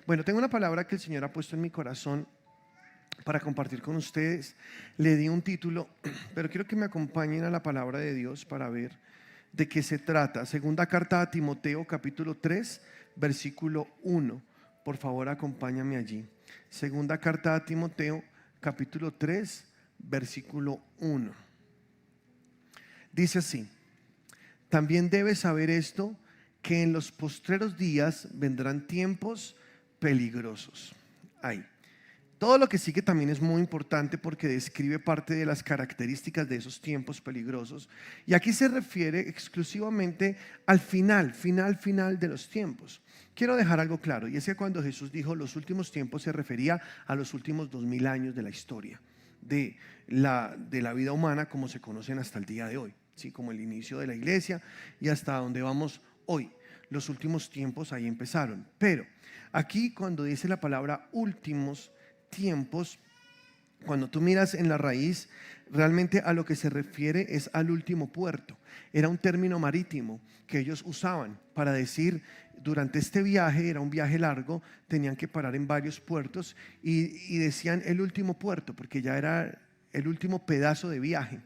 Bueno, tengo una palabra que el Señor ha puesto en mi corazón para compartir con ustedes. Le di un título, pero quiero que me acompañen a la palabra de Dios para ver de qué se trata. Segunda carta a Timoteo, capítulo 3, versículo 1. Por favor, acompáñame allí. Segunda carta a Timoteo, capítulo 3, versículo 1. Dice así: también debes saber esto, que en los postreros días vendrán tiempos peligrosos. Ahí. Todo lo que sigue también es muy importante porque describe parte de las características de esos tiempos peligrosos. Y aquí se refiere exclusivamente al final de los tiempos. Quiero dejar algo claro, y es que cuando Jesús dijo los últimos tiempos se refería a los últimos 2000 años de la historia, de la vida humana como se conocen hasta el día de hoy, ¿sí? Como el inicio de la iglesia y hasta donde vamos hoy. Los últimos tiempos ahí empezaron. Pero aquí cuando dice la palabra últimos tiempos, cuando tú miras en la raíz, realmente a lo que se refiere es al último puerto. Era un término marítimo que ellos usaban para decir, durante este viaje, era un viaje largo, tenían que parar en varios puertos y decían el último puerto, porque ya era el último pedazo de viaje.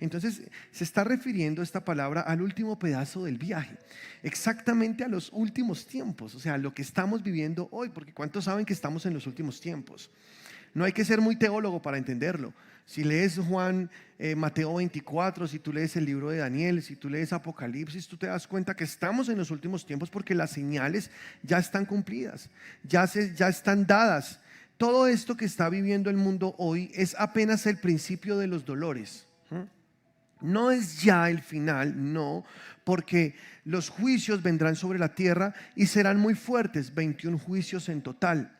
Entonces se está refiriendo esta palabra al último pedazo del viaje, exactamente a los últimos tiempos, o sea, a lo que estamos viviendo hoy, porque ¿cuántos saben que estamos en los últimos tiempos? No hay que ser muy teólogo para entenderlo. Si lees Mateo 24, si tú lees el libro de Daniel, si tú lees Apocalipsis, tú te das cuenta que estamos en los últimos tiempos porque las señales ya están cumplidas, ya están dadas. Todo esto que está viviendo el mundo hoy es apenas el principio de los dolores. No es ya el final, no, porque los juicios vendrán sobre la tierra y serán muy fuertes, 21 juicios en total.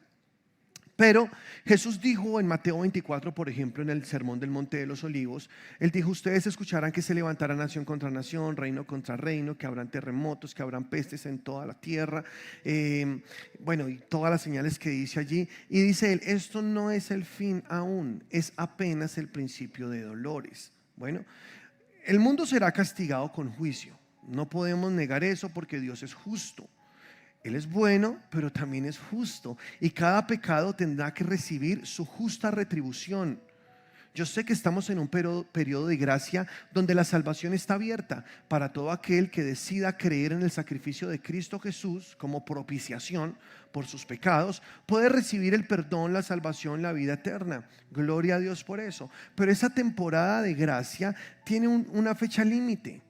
Pero Jesús dijo en Mateo 24, por ejemplo, en el sermón del Monte de los Olivos, Él dijo: ustedes escucharán que se levantará nación contra nación, reino contra reino, que habrán terremotos, que habrán pestes en toda la tierra, bueno, y todas las señales que dice allí. Y dice Él: esto no es el fin aún, es apenas el principio de dolores. Bueno, el mundo será castigado con juicio. No podemos negar eso porque Dios es justo. Él es bueno, pero también es justo. Y cada pecado tendrá que recibir su justa retribución. Yo sé que estamos en un periodo de gracia donde la salvación está abierta para todo aquel que decida creer en el sacrificio de Cristo Jesús como propiciación por sus pecados. Puede recibir el perdón, la salvación, la vida eterna. Gloria a Dios por eso. Pero esa temporada de gracia tiene una fecha límite.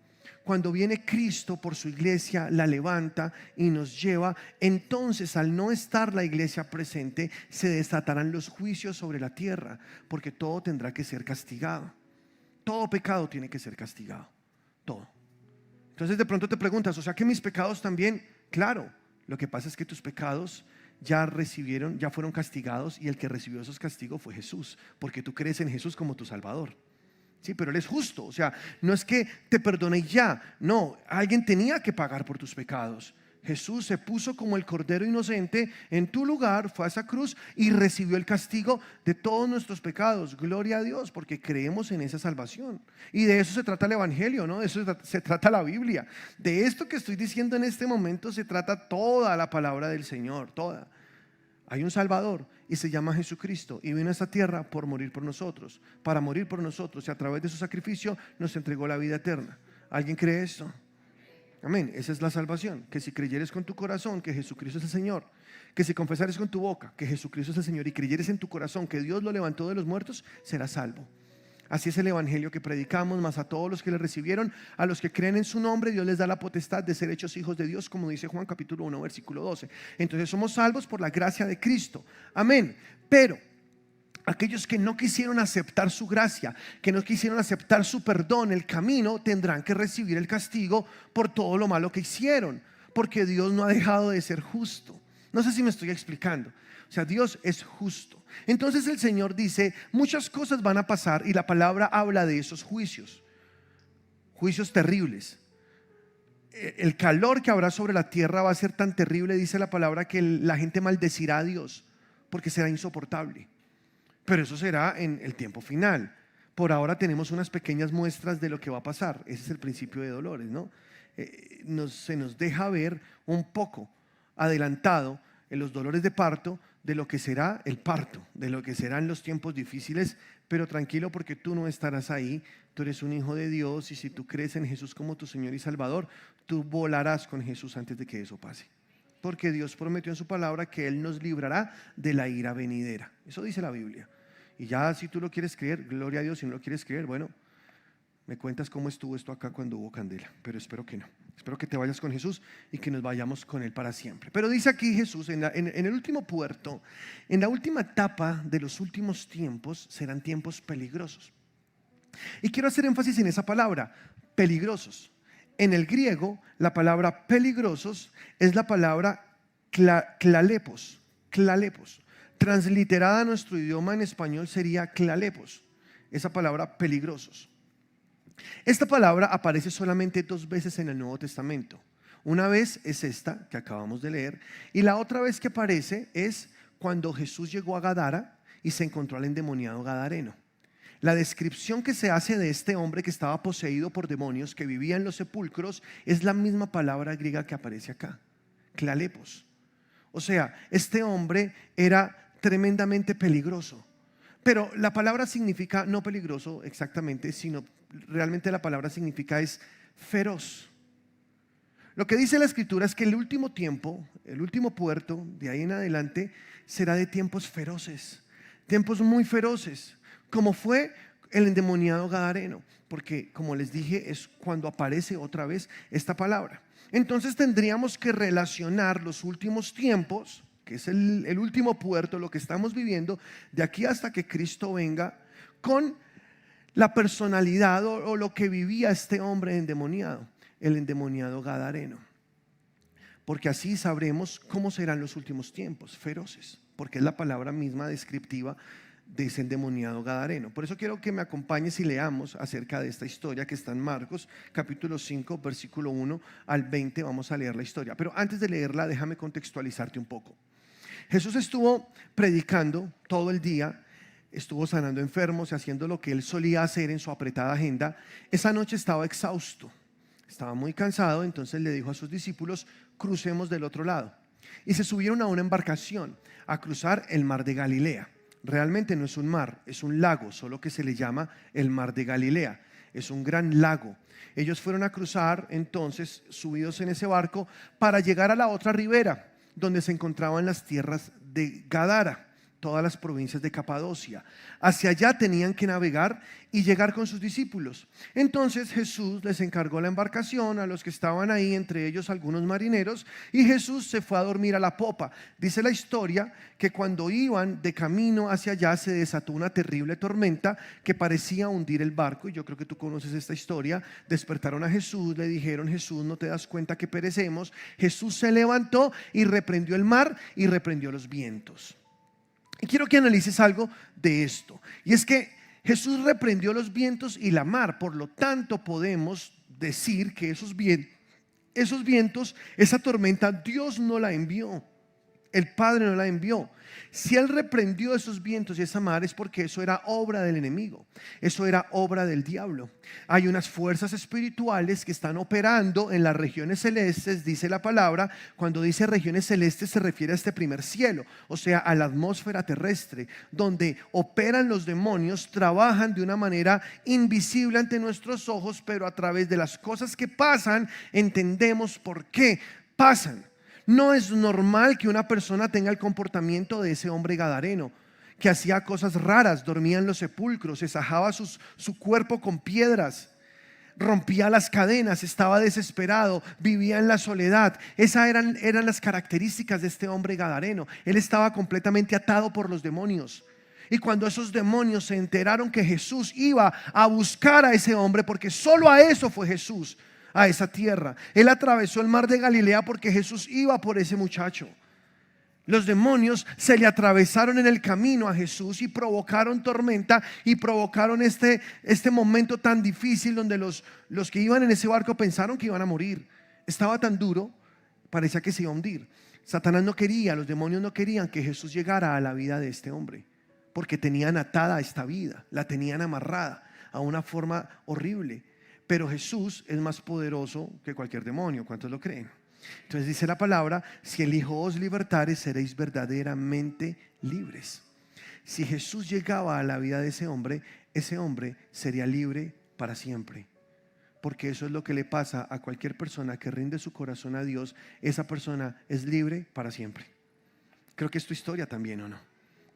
Cuando viene Cristo por su iglesia, la levanta y nos lleva, entonces al no estar la iglesia presente, se desatarán los juicios sobre la tierra, porque todo tendrá que ser castigado. Todo pecado tiene que ser castigado, todo. Entonces de pronto te preguntas, o sea que mis pecados también. Claro, lo que pasa es que tus pecados ya fueron castigados, y el que recibió esos castigos fue Jesús, porque tú crees en Jesús como tu Salvador. Sí, pero Él es justo, o sea, no es que te perdone ya, no, alguien tenía que pagar por tus pecados. Jesús se puso como el cordero inocente en tu lugar, fue a esa cruz y recibió el castigo de todos nuestros pecados. Gloria a Dios, porque creemos en esa salvación. Y de eso se trata el evangelio, ¿no? De eso se trata la Biblia. De esto que estoy diciendo en este momento se trata toda la palabra del Señor, toda. Hay un Salvador y se llama Jesucristo, y vino a esta tierra por morir por nosotros, para morir por nosotros, y a través de su sacrificio nos entregó la vida eterna. ¿Alguien cree esto? Amén. Esa es la salvación, que si creyeres con tu corazón que Jesucristo es el Señor, que si confesares con tu boca que Jesucristo es el Señor y creyeres en tu corazón que Dios lo levantó de los muertos, serás salvo. Así es el evangelio que predicamos, mas a todos los que le recibieron, a los que creen en su nombre, Dios les da la potestad de ser hechos hijos de Dios, como dice Juan capítulo 1 versículo 12. Entonces somos salvos por la gracia de Cristo. Amén. Pero aquellos que no quisieron aceptar su gracia, que no quisieron aceptar su perdón, el camino, tendrán que recibir el castigo por todo lo malo que hicieron, porque Dios no ha dejado de ser justo. No sé si me estoy explicando. O sea, Dios es justo. Entonces el Señor dice, muchas cosas van a pasar, y la palabra habla de esos juicios, juicios terribles. El calor que habrá sobre la tierra va a ser tan terrible, dice la palabra, que la gente maldecirá a Dios porque será insoportable. Pero eso será en el tiempo final. Por ahora tenemos unas pequeñas muestras de lo que va a pasar. Ese es el principio de dolores, ¿no? Se nos deja ver un poco adelantado en los dolores de parto, de lo que será el parto, de lo que serán los tiempos difíciles, pero tranquilo porque tú no estarás ahí, tú eres un hijo de Dios y si tú crees en Jesús como tu Señor y Salvador, tú volarás con Jesús antes de que eso pase. Porque Dios prometió en su palabra que Él nos librará de la ira venidera. Eso dice la Biblia. Y ya si tú lo quieres creer, gloria a Dios. Si no lo quieres creer, bueno, me cuentas cómo estuvo esto acá cuando hubo candela. Pero espero que no. Espero que te vayas con Jesús y que nos vayamos con Él para siempre. Pero dice aquí Jesús, en el último puerto, en la última etapa de los últimos tiempos, serán tiempos peligrosos. Y quiero hacer énfasis en esa palabra, peligrosos. En el griego, la palabra peligrosos es la palabra clalepos. Transliterada a nuestro idioma en español sería clalepos. Esa palabra peligrosos. Esta palabra aparece solamente 2 veces en el Nuevo Testamento. Una vez es esta que acabamos de leer y la otra vez que aparece es cuando Jesús llegó a Gadara y se encontró al endemoniado gadareno. La descripción que se hace de este hombre que estaba poseído por demonios, que vivía en los sepulcros, es la misma palabra griega que aparece acá, clalepos. O sea, este hombre era tremendamente peligroso. Pero la palabra significa no peligroso exactamente, sino realmente la palabra significa es feroz. Lo que dice la Escritura es que el último tiempo, el último puerto, de ahí en adelante, será de tiempos feroces, tiempos muy feroces, como fue el endemoniado gadareno, porque como les dije es cuando aparece otra vez esta palabra. Entonces tendríamos que relacionar los últimos tiempos, que es el último puerto, lo que estamos viviendo de aquí hasta que Cristo venga, con la personalidad o lo que vivía este hombre endemoniado, el endemoniado gadareno. Porque así sabremos cómo serán los últimos tiempos, feroces, porque es la palabra misma descriptiva de ese endemoniado gadareno. Por eso quiero que me acompañes y leamos acerca de esta historia que está en Marcos capítulo 5 versículo 1 al 20. Vamos a leer la historia, pero antes de leerla déjame contextualizarte un poco. Jesús estuvo predicando todo el día, estuvo sanando enfermos y haciendo lo que él solía hacer en su apretada agenda. Esa noche estaba exhausto, estaba muy cansado, entonces le dijo a sus discípulos: crucemos del otro lado. Y se subieron a una embarcación a cruzar el mar de Galilea. Realmente no es un mar, es un lago, solo que se le llama el mar de Galilea. Es un gran lago. Ellos fueron a cruzar entonces, subidos en ese barco, para llegar a la otra ribera, donde se encontraban las tierras de Gadara, todas las provincias de Capadocia. Hacia allá tenían que navegar y llegar con sus discípulos. Entonces Jesús les encargó la embarcación a los que estaban ahí, entre ellos algunos marineros, y Jesús se fue a dormir a la popa. Dice la historia que cuando iban de camino hacia allá se desató una terrible tormenta que parecía hundir el barco, y yo creo que tú conoces esta historia. Despertaron a Jesús, le dijeron: Jesús, ¿no te das cuenta que perecemos? Jesús se levantó y reprendió el mar y reprendió los vientos. Y quiero que analices algo de esto, y es que Jesús reprendió los vientos y la mar. Por lo tanto podemos decir que esos vientos, esa tormenta, Dios no la envió, el Padre no la envió. Si Él reprendió esos vientos y esa mar, es porque eso era obra del enemigo, eso era obra del diablo. Hay unas fuerzas espirituales que están operando en las regiones celestes, dice la palabra. Cuando dice regiones celestes se refiere a este primer cielo, o sea, a la atmósfera terrestre, donde operan los demonios, trabajan de una manera invisible ante nuestros ojos, pero a través de las cosas que pasan entendemos por qué pasan. No es normal que una persona tenga el comportamiento de ese hombre gadareno, que hacía cosas raras, dormía en los sepulcros, se sajaba su cuerpo con piedras, rompía las cadenas, estaba desesperado, vivía en la soledad. Esas eran las características de este hombre gadareno. Él estaba completamente atado por los demonios. Y cuando esos demonios se enteraron que Jesús iba a buscar a ese hombre, porque solo a eso fue Jesús, a esa tierra, Él atravesó el mar de Galilea porque Jesús iba por ese muchacho. Los demonios se le atravesaron en el camino a Jesús y provocaron tormenta y provocaron este momento tan difícil donde los que iban en ese barco pensaron que iban a morir. Estaba tan duro, parecía que se iba a hundir. Satanás no quería, los demonios no querían que Jesús llegara a la vida de este hombre, porque tenían atada esta vida, la tenían amarrada a una forma horrible. Pero Jesús es más poderoso que cualquier demonio. ¿Cuántos lo creen? Entonces dice la palabra: si el Hijo os libertare, seréis verdaderamente libres. Si Jesús llegaba a la vida de ese hombre sería libre para siempre. Porque eso es lo que le pasa a cualquier persona que rinde su corazón a Dios. Esa persona es libre para siempre. Creo que es tu historia también, ¿o no?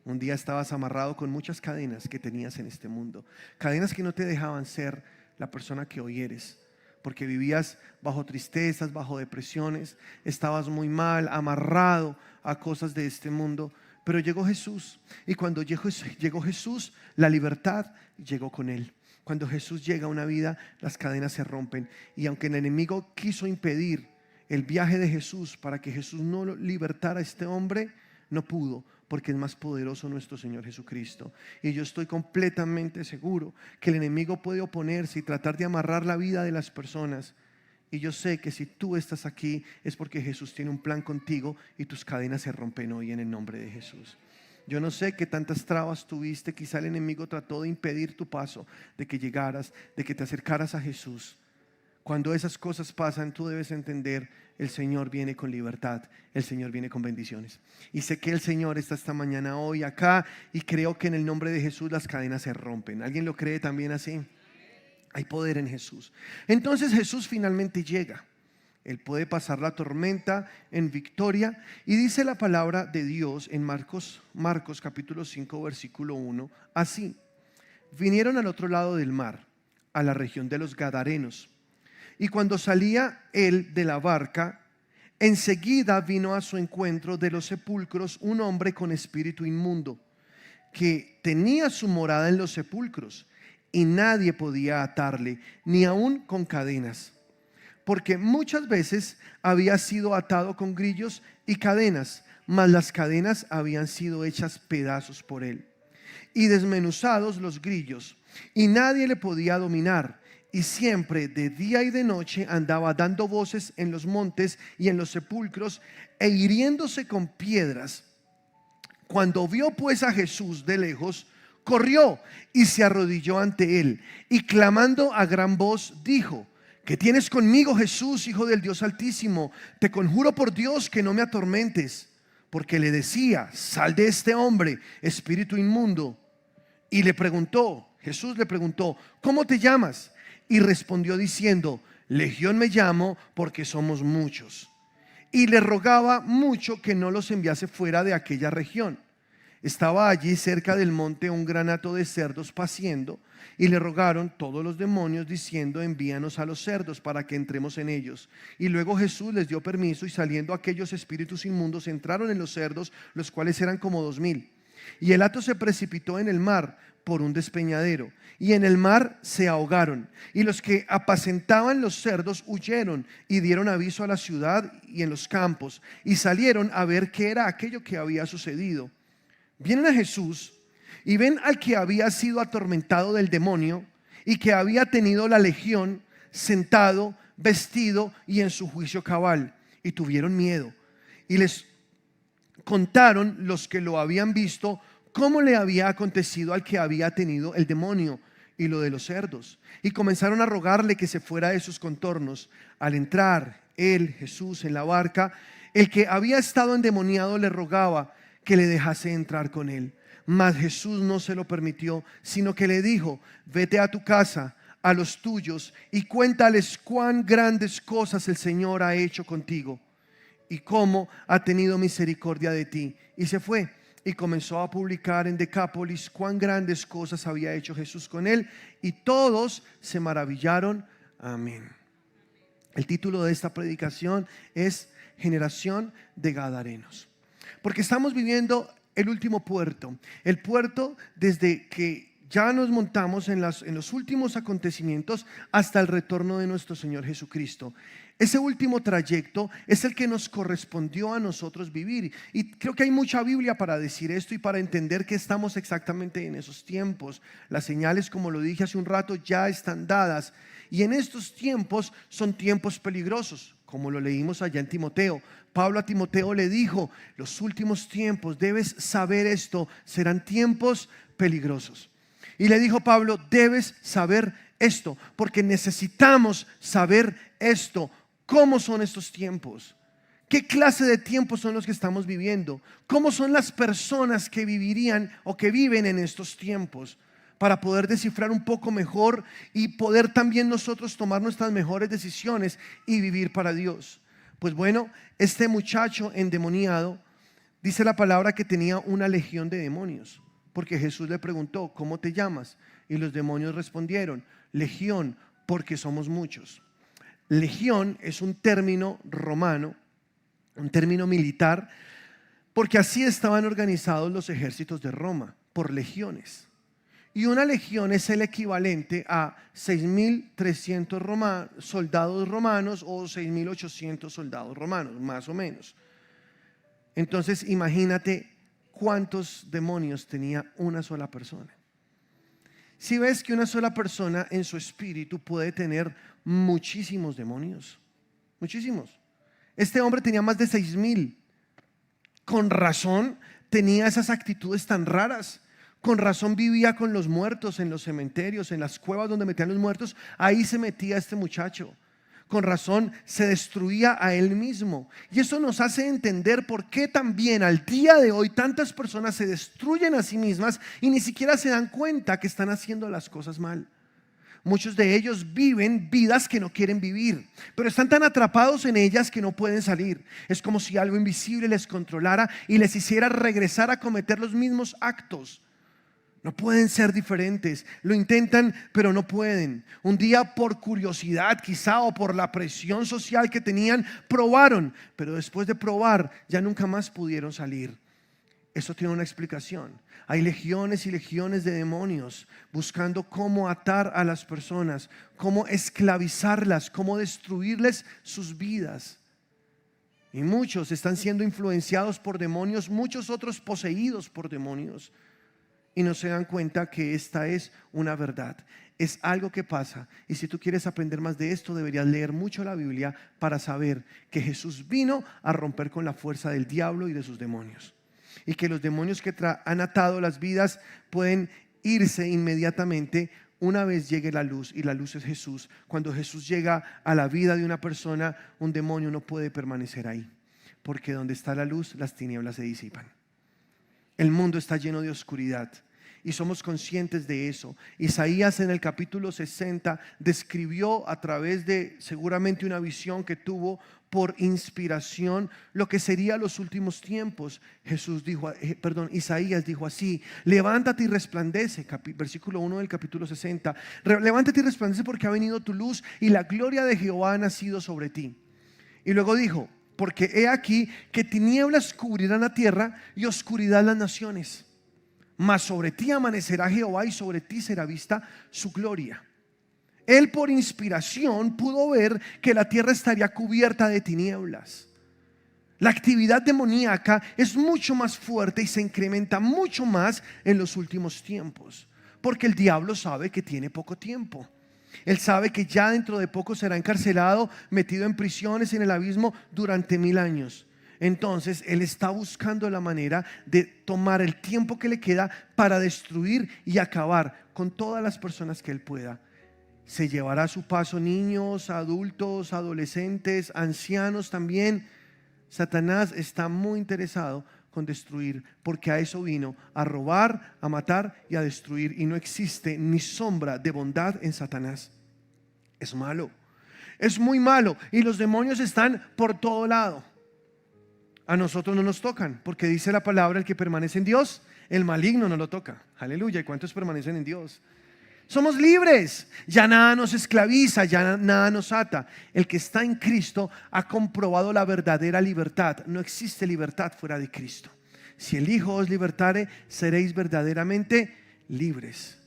Un día estabas amarrado con muchas cadenas que tenías en este mundo. Cadenas que no te dejaban ser la persona que hoy eres. Porque vivías bajo tristezas, bajo depresiones. Estabas muy mal, amarrado a cosas de este mundo. Pero llegó Jesús, y cuando llegó Jesús, la libertad llegó con Él. Cuando Jesús llega a una vida, las cadenas se rompen. Y aunque el enemigo quiso impedir el viaje de Jesús para que Jesús no libertara a este hombre, no pudo, porque es más poderoso nuestro Señor Jesucristo. Y yo estoy completamente seguro que el enemigo puede oponerse y tratar de amarrar la vida de las personas. Y yo sé que si tú estás aquí es porque Jesús tiene un plan contigo y tus cadenas se rompen hoy en el nombre de Jesús. Yo no sé qué tantas trabas tuviste. Quizá el enemigo trató de impedir tu paso, de que llegaras, de que te acercaras a Jesús. Cuando esas cosas pasan, tú debes entender: el Señor viene con libertad, el Señor viene con bendiciones. Y sé que el Señor está esta mañana hoy acá, y creo que en el nombre de Jesús las cadenas se rompen. ¿Alguien lo cree también así? Hay poder en Jesús. Entonces Jesús finalmente llega. Él puede pasar la tormenta en victoria. Y dice la palabra de Dios en Marcos capítulo 5 versículo 1 así: vinieron al otro lado del mar, a la región de los Gadarenos. Y cuando salía él de la barca, enseguida vino a su encuentro de los sepulcros un hombre con espíritu inmundo, que tenía su morada en los sepulcros, y nadie podía atarle, ni aun con cadenas, porque muchas veces había sido atado con grillos y cadenas, mas las cadenas habían sido hechas pedazos por él, y desmenuzados los grillos, y nadie le podía dominar. Y siempre de día y de noche andaba dando voces en los montes y en los sepulcros, e hiriéndose con piedras. Cuando vio pues a Jesús de lejos, corrió y se arrodilló ante él, y clamando a gran voz dijo: ¿qué tienes conmigo, Jesús, Hijo del Dios Altísimo? Te conjuro por Dios que no me atormentes. Porque le decía: sal de este hombre, espíritu inmundo. Y Jesús le preguntó: ¿cómo te llamas? Y respondió diciendo: Legión me llamo, porque somos muchos. Y le rogaba mucho que no los enviase fuera de aquella región. Estaba allí cerca del monte un gran hato de cerdos paciendo, y le rogaron todos los demonios diciendo: envíanos a los cerdos para que entremos en ellos. Y luego Jesús les dio permiso, y saliendo aquellos espíritus inmundos entraron en los cerdos, los cuales eran como 2000. Y el hato se precipitó en el mar por un despeñadero, y en el mar se ahogaron. Y los que apacentaban los cerdos huyeron y dieron aviso a la ciudad y en los campos, y salieron a ver qué era aquello que había sucedido. Vienen a Jesús y ven al que había sido atormentado del demonio y que había tenido la legión, sentado, vestido y en su juicio cabal, y tuvieron miedo. Y les contaron los que lo habían visto cómo le había acontecido al que había tenido el demonio y lo de los cerdos, y comenzaron a rogarle que se fuera de sus contornos. Al entrar él, Jesús, en la barca, el que había estado endemoniado le rogaba que le dejase entrar con él. Mas Jesús no se lo permitió, sino que le dijo: vete a tu casa, a los tuyos, y cuéntales cuán grandes cosas el Señor ha hecho contigo, y cómo ha tenido misericordia de ti. Y se fue y comenzó a publicar en Decápolis cuán grandes cosas había hecho Jesús con él, y todos se maravillaron. Amén. El título de esta predicación es Generación de Gadarenos, porque estamos viviendo el último puerto, el puerto desde que ya nos montamos en los últimos acontecimientos hasta el retorno de nuestro Señor Jesucristo. Ese último trayecto es el que nos correspondió a nosotros vivir, y creo que hay mucha Biblia para decir esto y para entender que estamos exactamente en esos tiempos. Las señales, como lo dije hace un rato, ya están dadas, y en estos tiempos son tiempos peligrosos, como lo leímos allá en Timoteo. Pablo a Timoteo le dijo: los últimos tiempos, debes saber esto, serán tiempos peligrosos. Y le dijo Pablo: debes saber esto, porque necesitamos saber esto. ¿Cómo son estos tiempos? ¿Qué clase de tiempos son los que estamos viviendo? ¿Cómo son las personas que vivirían o que viven en estos tiempos? Para poder descifrar un poco mejor y poder también nosotros tomar nuestras mejores decisiones y vivir para Dios. Pues bueno, este muchacho endemoniado, dice la palabra que tenía una legión de demonios, porque Jesús le preguntó, ¿cómo te llamas? Y los demonios respondieron, legión, porque somos muchos. Legión es un término romano, un término militar, porque así estaban organizados los ejércitos de Roma, por legiones. Y una legión es el equivalente a 6.300 soldados romanos o 6.800 soldados romanos, más o menos. Entonces imagínate cuántos demonios tenía una sola persona. Si ves que una sola persona en su espíritu puede tener muchísimos demonios, muchísimos. Este hombre tenía más de 6.000. Con razón tenía esas actitudes tan raras. Con razón vivía con los muertos en los cementerios, en las cuevas donde metían los muertos. Ahí se metía este muchacho. Con razón se destruía a él mismo. Y eso nos hace entender por qué también al día de hoy tantas personas se destruyen a sí mismas y ni siquiera se dan cuenta que están haciendo las cosas mal. Muchos de ellos viven vidas que no quieren vivir, pero están tan atrapados en ellas que no pueden salir. Es como si algo invisible les controlara y les hiciera regresar a cometer los mismos actos. No pueden ser diferentes, lo intentan pero no pueden. Un día por curiosidad quizá o por la presión social que tenían, probaron, pero después de probar ya nunca más pudieron salir. Eso tiene una explicación. Hay legiones y legiones de demonios buscando cómo atar a las personas, cómo esclavizarlas, cómo destruirles sus vidas. Y muchos están siendo influenciados por demonios, muchos otros poseídos por demonios. Y no se dan cuenta que esta es una verdad. Es algo que pasa. Y si tú quieres aprender más de esto, deberías leer mucho la Biblia para saber que Jesús vino a romper con la fuerza del diablo y de sus demonios. Y que los demonios que han atado las vidas pueden irse inmediatamente una vez llegue la luz. Y la luz es Jesús. Cuando Jesús llega a la vida de una persona, un demonio no puede permanecer ahí. Porque donde está la luz, las tinieblas se disipan. El mundo está lleno de oscuridad y somos conscientes de eso. Isaías en el capítulo 60 describió a través de seguramente una visión que tuvo por inspiración lo que sería los últimos tiempos. Isaías dijo así: levántate y resplandece, versículo 1 del capítulo 60. Levántate y resplandece porque ha venido tu luz y la gloria de Jehová ha nacido sobre ti. Y luego dijo: porque he aquí que tinieblas cubrirán la tierra y oscuridad las naciones. Mas sobre ti amanecerá Jehová y sobre ti será vista su gloria. Él por inspiración pudo ver que la tierra estaría cubierta de tinieblas. La actividad demoníaca es mucho más fuerte y se incrementa mucho más en los últimos tiempos. Porque el diablo sabe que tiene poco tiempo. Él sabe que ya dentro de poco será encarcelado, metido en prisiones en el abismo durante 1000 años. Entonces él está buscando la manera de tomar el tiempo que le queda para destruir y acabar con todas las personas que él pueda. Se llevará a su paso niños, adultos, adolescentes, ancianos también. Satanás está muy interesado con destruir, porque a eso vino, a robar, a matar y a destruir. Y no existe ni sombra de bondad en Satanás. Es malo, es muy malo. Y los demonios están por todo lado. A nosotros no nos tocan, porque dice la palabra: el que permanece en Dios, el maligno no lo toca. Aleluya. ¿Y cuántos permanecen en Dios? Somos libres, ya nada nos esclaviza, ya nada nos ata. El que está en Cristo ha comprobado la verdadera libertad. No existe libertad fuera de Cristo. Si el Hijo os libertare, seréis verdaderamente libres.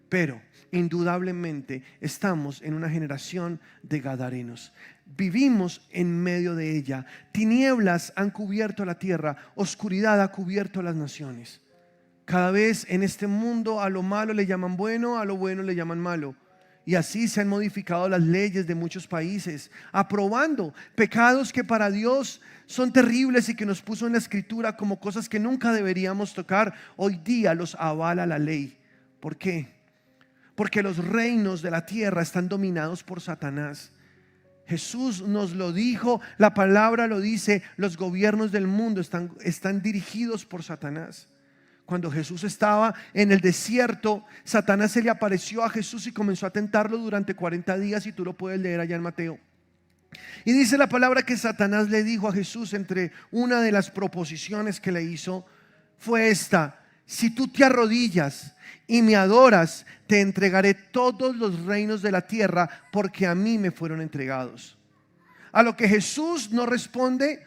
Pero indudablemente estamos en una generación de gadarenos. Vivimos en medio de ella. Tinieblas han cubierto la tierra, oscuridad ha cubierto las naciones. Cada vez en este mundo a lo malo le llaman bueno, a lo bueno le llaman malo. Y así se han modificado las leyes de muchos países, aprobando pecados que para Dios son terribles y que nos puso en la Escritura como cosas que nunca deberíamos tocar. Hoy día los avala la ley. ¿Por qué? Porque los reinos de la tierra están dominados por Satanás. Jesús nos lo dijo, la palabra lo dice, los gobiernos del mundo están dirigidos por Satanás. Cuando Jesús estaba en el desierto, Satanás se le apareció a Jesús y comenzó a tentarlo durante 40 días, y tú lo puedes leer allá en Mateo. Y dice la palabra que Satanás le dijo a Jesús, entre una de las proposiciones que le hizo, fue esta: si tú te arrodillas y me adoras, te entregaré todos los reinos de la tierra, porque a mí me fueron entregados. A lo que Jesús no responde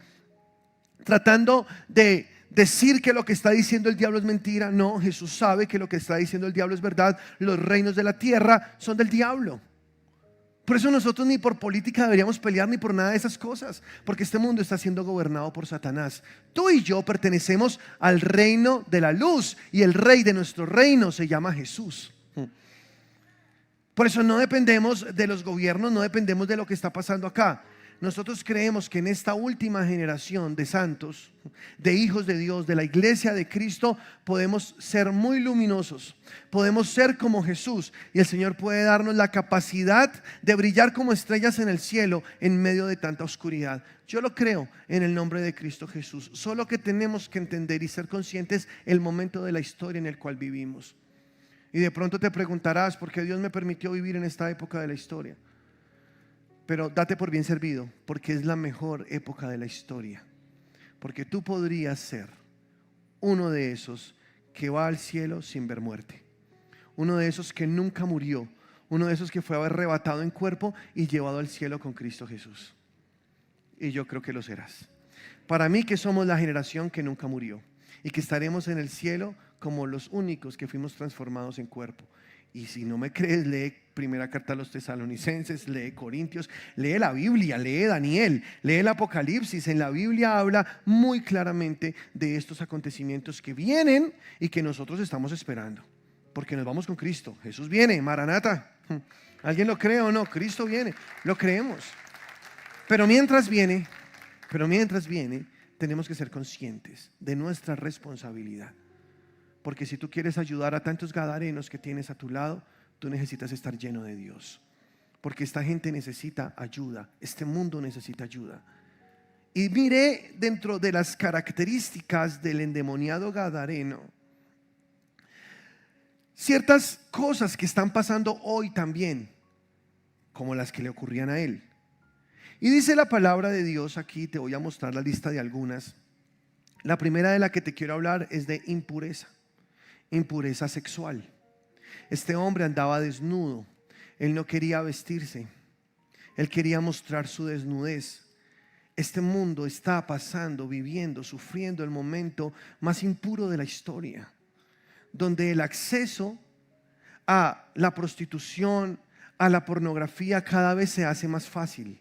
tratando de decir que lo que está diciendo el diablo es mentira. No, Jesús sabe que lo que está diciendo el diablo es verdad. Los reinos de la tierra son del diablo. Por eso nosotros ni por política deberíamos pelear, ni por nada de esas cosas, porque este mundo está siendo gobernado por Satanás. Tú y yo pertenecemos al reino de la luz, y el rey de nuestro reino se llama Jesús. Por eso no dependemos de los gobiernos, no dependemos de lo que está pasando acá. Nosotros creemos que en esta última generación de santos, de hijos de Dios, de la iglesia de Cristo, podemos ser muy luminosos, podemos ser como Jesús, y el Señor puede darnos la capacidad de brillar como estrellas en el cielo en medio de tanta oscuridad. Yo lo creo en el nombre de Cristo Jesús. Solo que tenemos que entender y ser conscientes el momento de la historia en el cual vivimos. Y de pronto te preguntarás: ¿por qué Dios me permitió vivir en esta época de la historia? Pero date por bien servido, porque es la mejor época de la historia. Porque tú podrías ser uno de esos que va al cielo sin ver muerte, uno de esos que nunca murió, uno de esos que fue arrebatado en cuerpo y llevado al cielo con Cristo Jesús. Y yo creo que lo serás. Para mí, que somos la generación que nunca murió y que estaremos en el cielo como los únicos que fuimos transformados en cuerpo. Y si no me crees, lee primera carta a los Tesalonicenses, lee Corintios, lee la Biblia, lee Daniel, lee el Apocalipsis. En la Biblia habla muy claramente de estos acontecimientos que vienen y que nosotros estamos esperando, porque nos vamos con Cristo. Jesús viene, Maranata. ¿Alguien lo cree o no? Cristo viene, lo creemos. Pero mientras viene, tenemos que ser conscientes de nuestra responsabilidad. Porque si tú quieres ayudar a tantos gadarenos que tienes a tu lado, tú necesitas estar lleno de Dios. Porque esta gente necesita ayuda, este mundo necesita ayuda. Y miré dentro de las características del endemoniado gadareno ciertas cosas que están pasando hoy también, como las que le ocurrían a él. Y dice la palabra de Dios aquí, te voy a mostrar la lista de algunas. La primera de la que te quiero hablar es de impureza. Impureza sexual. Este hombre andaba desnudo, él no quería vestirse, él quería mostrar su desnudez. Este mundo está pasando, viviendo, sufriendo el momento más impuro de la historia, donde el acceso a la prostitución, a la pornografía, cada vez se hace más fácil,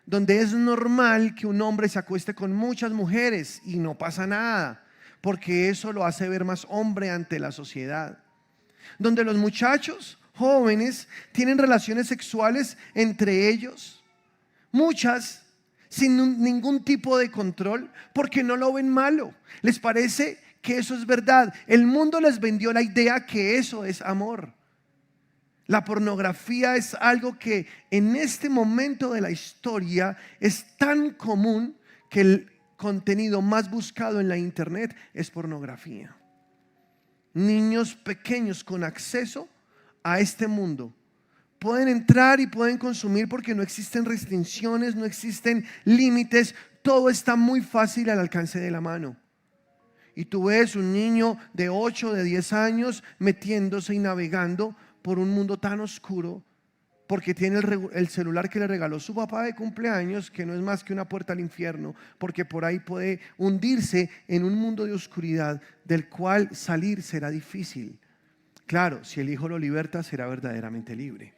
donde es normal que un hombre se acueste con muchas mujeres y no pasa nada, porque eso lo hace ver más hombre ante la sociedad. Donde los muchachos jóvenes tienen relaciones sexuales entre ellos, muchas sin ningún tipo de control, porque no lo ven malo. Les parece que eso es verdad. El mundo les vendió la idea que eso es amor. La pornografía es algo que en este momento de la historia es tan común que el contenido más buscado en la internet es pornografía. Niños pequeños con acceso a este mundo pueden entrar y pueden consumir, porque no existen restricciones, no existen límites, todo está muy fácil al alcance de la mano. Y tú ves un niño de 8, de 10 años metiéndose y navegando por un mundo tan oscuro, porque tiene el celular que le regaló su papá de cumpleaños, que no es más que una puerta al infierno, porque por ahí puede hundirse en un mundo de oscuridad del cual salir será difícil. Claro, si el Hijo lo liberta, será verdaderamente libre,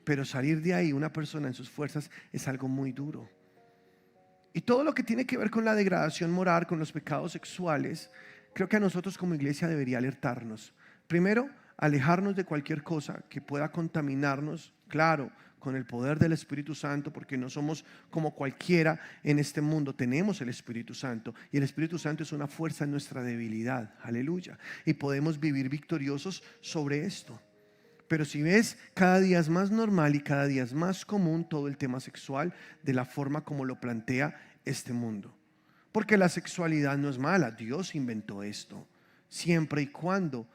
pero salir de ahí, una persona en sus fuerzas, es algo muy duro. Y todo lo que tiene que ver con la degradación moral, con los pecados sexuales, creo que a nosotros como iglesia debería alertarnos. Primero, alejarnos de cualquier cosa que pueda contaminarnos, claro, con el poder del Espíritu Santo, porque no somos como cualquiera en este mundo. Tenemos el Espíritu Santo, y el Espíritu Santo es una fuerza en nuestra debilidad, aleluya, y podemos vivir victoriosos sobre esto. Pero si ves, cada día es más normal y cada día es más común todo el tema sexual de la forma como lo plantea este mundo. Porque la sexualidad no es mala, Dios inventó esto. Siempre y cuando,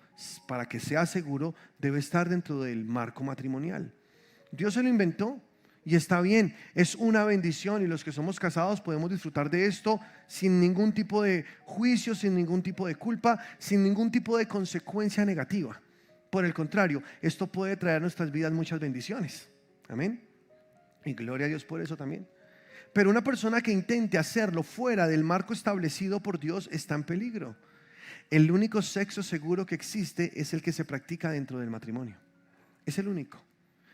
para que sea seguro, debe estar dentro del marco matrimonial. Dios se lo inventó y está bien, es una bendición, y los que somos casados podemos disfrutar de esto sin ningún tipo de juicio, sin ningún tipo de culpa, sin ningún tipo de consecuencia negativa. Por el contrario, esto puede traer a nuestras vidas muchas bendiciones. Amén. Y gloria a Dios por eso también. Pero una persona que intente hacerlo fuera del marco establecido por Dios está en peligro. El único sexo seguro que existe es el que se practica dentro del matrimonio. Es el único.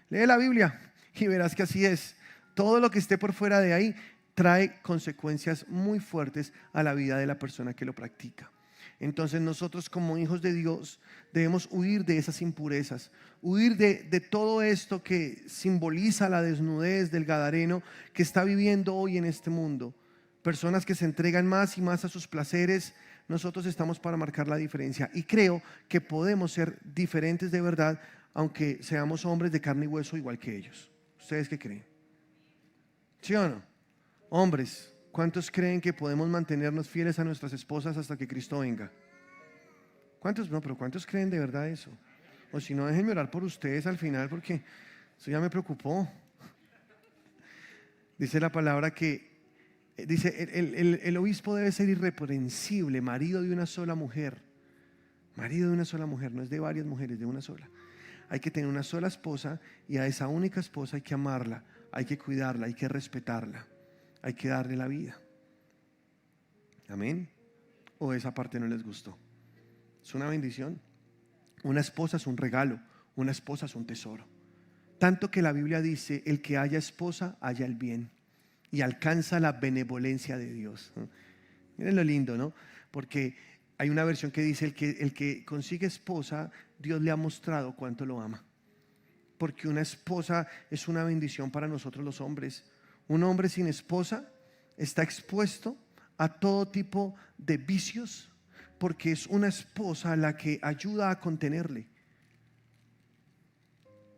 Lee la Biblia y verás que así es. Todo lo que esté por fuera de ahí trae consecuencias muy fuertes a la vida de la persona que lo practica. Entonces nosotros, como hijos de Dios, debemos huir de esas impurezas, huir de todo esto que simboliza la desnudez del gadareno que está viviendo hoy en este mundo. Personas que se entregan más y más a sus placeres. Nosotros estamos para marcar la diferencia, y creo que podemos ser diferentes de verdad, aunque seamos hombres de carne y hueso igual que ellos. ¿Ustedes qué creen? ¿Sí o no? Hombres, ¿cuántos creen que podemos mantenernos fieles a nuestras esposas hasta que Cristo venga? ¿Cuántos? No, pero ¿cuántos creen de verdad eso? O si no, déjenme orar por ustedes al final, porque eso ya me preocupó. Dice la palabra que dice el obispo debe ser irreprensible, marido de una sola mujer. Marido de una sola mujer, no es de varias mujeres, de una sola. Hay que tener una sola esposa, y a esa única esposa hay que amarla, hay que cuidarla, hay que respetarla, hay que darle la vida. Amén. ¿O esa parte no les gustó? Es una bendición. Una esposa es un regalo, una esposa es un tesoro. Tanto que la Biblia dice: el que haya esposa haya el bien y alcanza la benevolencia de Dios. Miren lo lindo, ¿no? Porque hay una versión que dice: el que consigue esposa, Dios le ha mostrado cuánto lo ama. Porque una esposa es una bendición para nosotros los hombres. Un hombre sin esposa está expuesto a todo tipo de vicios, porque es una esposa la que ayuda a contenerle.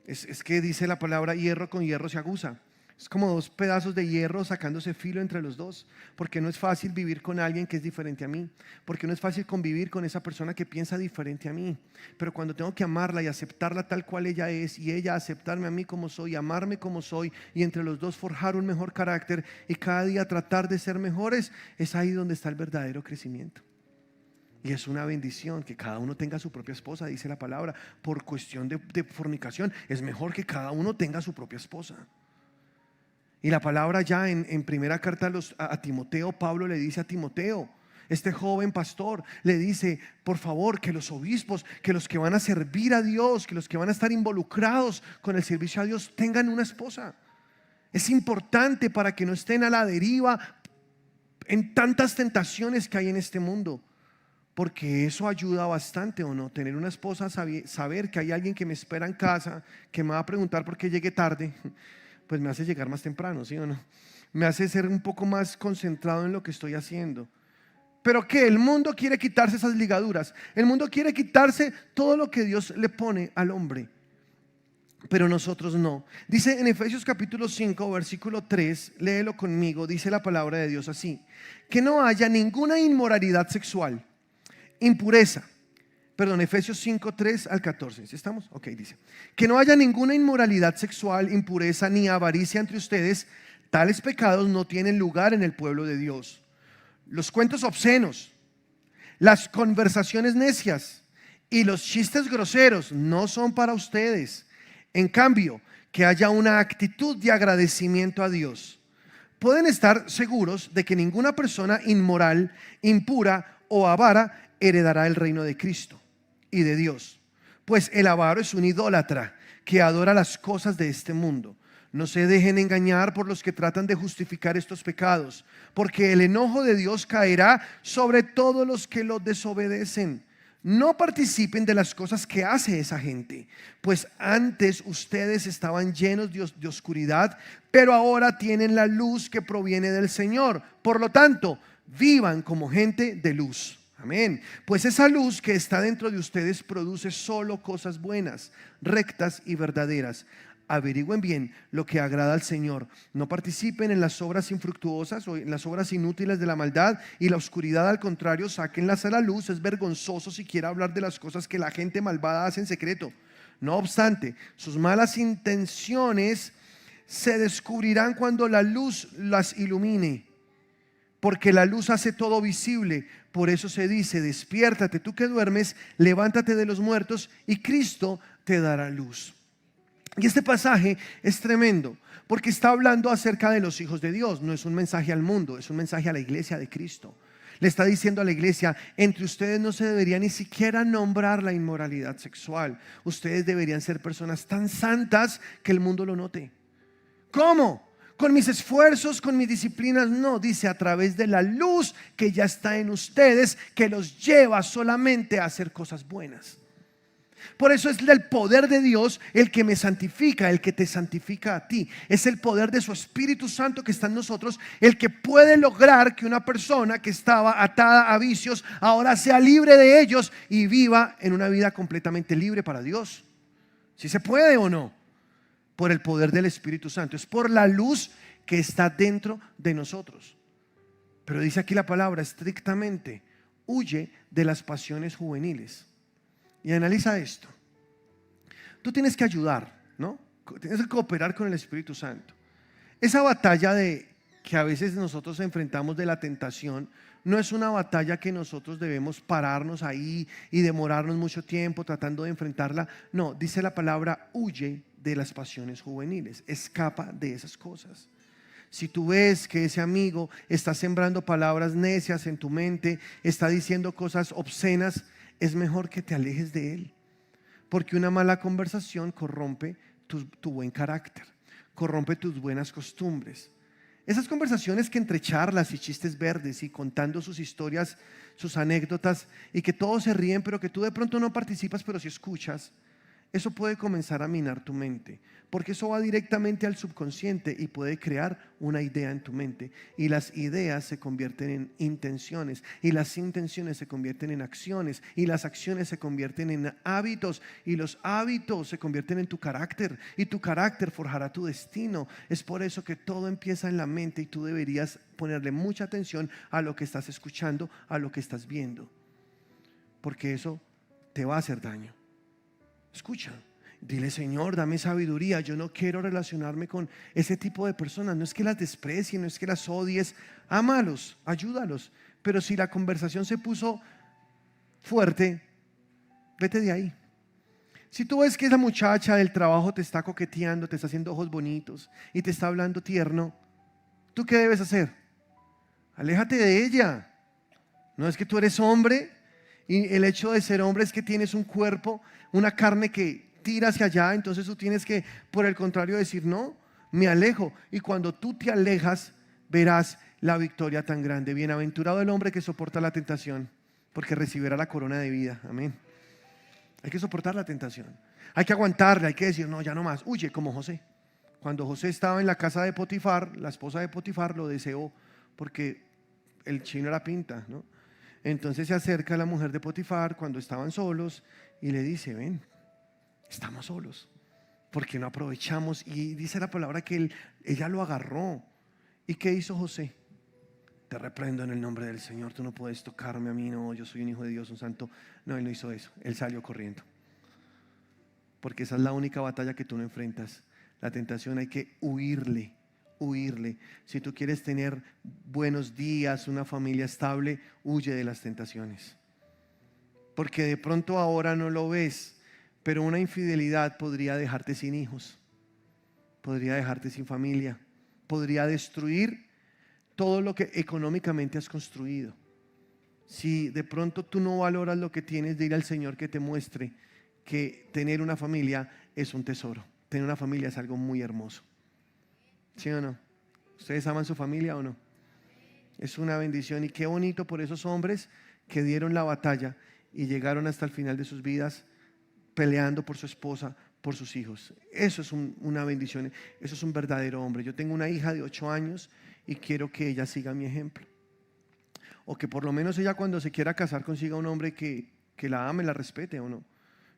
Es que dice la palabra: hierro con hierro se aguza. Es como dos pedazos de hierro sacándose filo entre los dos. Porque no es fácil vivir con alguien que es diferente a mí. Porque no es fácil convivir con esa persona que piensa diferente a mí. Pero cuando tengo que amarla y aceptarla tal cual ella es, y ella aceptarme a mí como soy, amarme como soy, y entre los dos forjar un mejor carácter y cada día tratar de ser mejores, es ahí donde está el verdadero crecimiento. Y es una bendición que cada uno tenga su propia esposa, dice la palabra. Por cuestión de fornicación, es mejor que cada uno tenga su propia esposa. Y la palabra ya en primera carta a Timoteo, Pablo le dice a Timoteo, este joven pastor, le dice: por favor, que los obispos, que los que van a servir a Dios, que los que van a estar involucrados con el servicio a Dios, tengan una esposa. Es importante para que no estén a la deriva en tantas tentaciones que hay en este mundo. Porque eso ayuda bastante, ¿o no? Tener una esposa, saber que hay alguien que me espera en casa, que me va a preguntar por qué llegué tarde, pues me hace llegar más temprano, ¿sí o no? Me hace ser un poco más concentrado en lo que estoy haciendo. Pero que el mundo quiere quitarse esas ligaduras. El mundo quiere quitarse todo lo que Dios le pone al hombre, pero nosotros no. Dice en Efesios capítulo 5 versículo 3, léelo conmigo. Dice la palabra de Dios así: que no haya ninguna inmoralidad sexual, impureza. Perdón, Efesios 5, 3 al 14. ¿Sí estamos? Ok, dice: que no haya ninguna inmoralidad sexual, impureza ni avaricia entre ustedes. Tales pecados no tienen lugar en el pueblo de Dios. Los cuentos obscenos, las conversaciones necias y los chistes groseros no son para ustedes. En cambio, que haya una actitud de agradecimiento a Dios. Pueden estar seguros de que ninguna persona inmoral, impura o avara heredará el reino de Cristo y de Dios. Pues el avaro es un idólatra que adora las cosas de este mundo. No se dejen engañar por los que tratan de justificar estos pecados, porque el enojo de Dios caerá sobre todos los que lo desobedecen. No participen de las cosas que hace esa gente, pues antes ustedes estaban llenos de oscuridad, pero ahora tienen la luz que proviene del Señor. Por lo tanto, vivan como gente de luz. Amén. Pues esa luz que está dentro de ustedes produce solo cosas buenas, rectas y verdaderas. Averigüen bien lo que agrada al Señor. No participen en las obras infructuosas o en las obras inútiles de la maldad y la oscuridad. Al contrario, sáquenlas a la luz. Es vergonzoso siquiera hablar de las cosas que la gente malvada hace en secreto. No obstante, sus malas intenciones se descubrirán cuando la luz las ilumine, porque la luz hace todo visible. Por eso se dice: despiértate tú que duermes, levántate de los muertos y Cristo te dará luz. Y este pasaje es tremendo porque está hablando acerca de los hijos de Dios. No es un mensaje al mundo, es un mensaje a la iglesia de Cristo. Le está diciendo a la iglesia: entre ustedes no se debería ni siquiera nombrar la inmoralidad sexual. Ustedes deberían ser personas tan santas que el mundo lo note. ¿Cómo? ¿Con mis esfuerzos, con mis disciplinas? No, dice: a través de la luz que ya está en ustedes, que los lleva solamente a hacer cosas buenas. Por eso es el poder de Dios el que me santifica, el que te santifica a ti. Es el poder de su Espíritu Santo que está en nosotros el que puede lograr que una persona que estaba atada a vicios ahora sea libre de ellos y viva en una vida completamente libre para Dios. ¿Sí se puede o no? Por el poder del Espíritu Santo. Es por la luz que está dentro de nosotros. Pero dice aquí la palabra estrictamente: huye de las pasiones juveniles. Y analiza esto. Tú tienes que ayudar, ¿no? Tienes que cooperar con el Espíritu Santo. Esa batalla que a veces nosotros enfrentamos de la tentación no es una batalla que nosotros debemos pararnos ahí y demorarnos mucho tiempo tratando de enfrentarla. No, dice la palabra: huye de las pasiones juveniles. Escapa de esas cosas. Si tú ves que ese amigo está sembrando palabras necias en tu mente, está diciendo cosas obscenas, es mejor que te alejes de él, porque una mala conversación corrompe tu buen carácter, corrompe tus buenas costumbres. Esas conversaciones que entre charlas y chistes verdes y contando sus historias, sus anécdotas, y que todos se ríen pero que tú de pronto no participas pero sí escuchas, eso puede comenzar a minar tu mente, porque eso va directamente al subconsciente y puede crear una idea en tu mente. Y las ideas se convierten en intenciones, y las intenciones se convierten en acciones, y las acciones se convierten en hábitos, y los hábitos se convierten en tu carácter, y tu carácter forjará tu destino. Es por eso que todo empieza en la mente, y tú deberías ponerle mucha atención a lo que estás escuchando, a lo que estás viendo, porque eso te va a hacer daño. Escucha, dile: Señor, dame sabiduría. Yo no quiero relacionarme con ese tipo de personas. No es que las desprecie, no es que las odies. Ámalos, ayúdalos. Pero si la conversación se puso fuerte, vete de ahí. Si tú ves que esa muchacha del trabajo te está coqueteando, te está haciendo ojos bonitos y te está hablando tierno, ¿tú qué debes hacer? Aléjate de ella. No es que tú eres hombre y el hecho de ser hombre es que tienes un cuerpo, una carne que tira hacia allá. Entonces tú tienes que, por el contrario, decir: no, me alejo. Y cuando tú te alejas, verás la victoria tan grande. Bienaventurado el hombre que soporta la tentación, porque recibirá la corona de vida. Amén. Hay que soportar la tentación, hay que aguantarla, hay que decir: no, ya no más. Huye, como José. Cuando José estaba en la casa de Potifar, la esposa de Potifar lo deseó porque el chino era pinta, ¿no? Entonces se acerca a la mujer de Potifar cuando estaban solos y le dice: ven, estamos solos, ¿por qué no aprovechamos? Y dice la palabra que ella lo agarró. ¿Y qué hizo José? Te reprendo en el nombre del Señor, tú no puedes tocarme a mí, no, yo soy un hijo de Dios, un santo. No, él no hizo eso, él salió corriendo, porque esa es la única batalla que tú no enfrentas. La tentación hay que huirle. Si tú quieres tener buenos días, una familia estable, huye de las tentaciones, porque de pronto ahora no lo ves, pero una infidelidad podría dejarte sin hijos, podría dejarte sin familia, podría destruir todo lo que económicamente has construido. Si de pronto tú no valoras lo que tienes, de ir al Señor que te muestre que tener una familia es un tesoro, tener una familia es algo muy hermoso. ¿Sí o no? ¿Ustedes aman su familia o no? Es una bendición, y qué bonito por esos hombres que dieron la batalla y llegaron hasta el final de sus vidas peleando por su esposa, por sus hijos. Eso es una bendición, eso es un verdadero hombre. Yo tengo una hija de 8 años y quiero que ella siga mi ejemplo. o que por lo menos ella cuando se quiera casar consiga un hombre que la ame, la respete o no.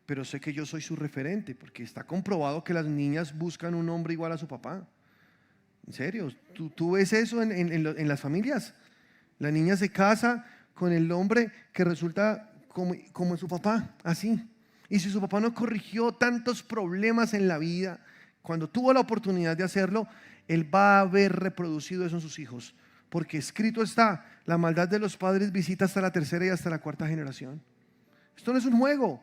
Pero sé que yo soy su referente, porque está comprobado que las niñas buscan un hombre igual a su papá. En serio, tú ves eso en las familias. La niña se casa con el hombre que resulta como su papá, así. Y si su papá no corrigió tantos problemas en la vida, cuando tuvo la oportunidad de hacerlo, él va a haber reproducido eso en sus hijos. Porque escrito está, la maldad de los padres visita hasta la tercera y hasta la cuarta generación. Esto no es un juego.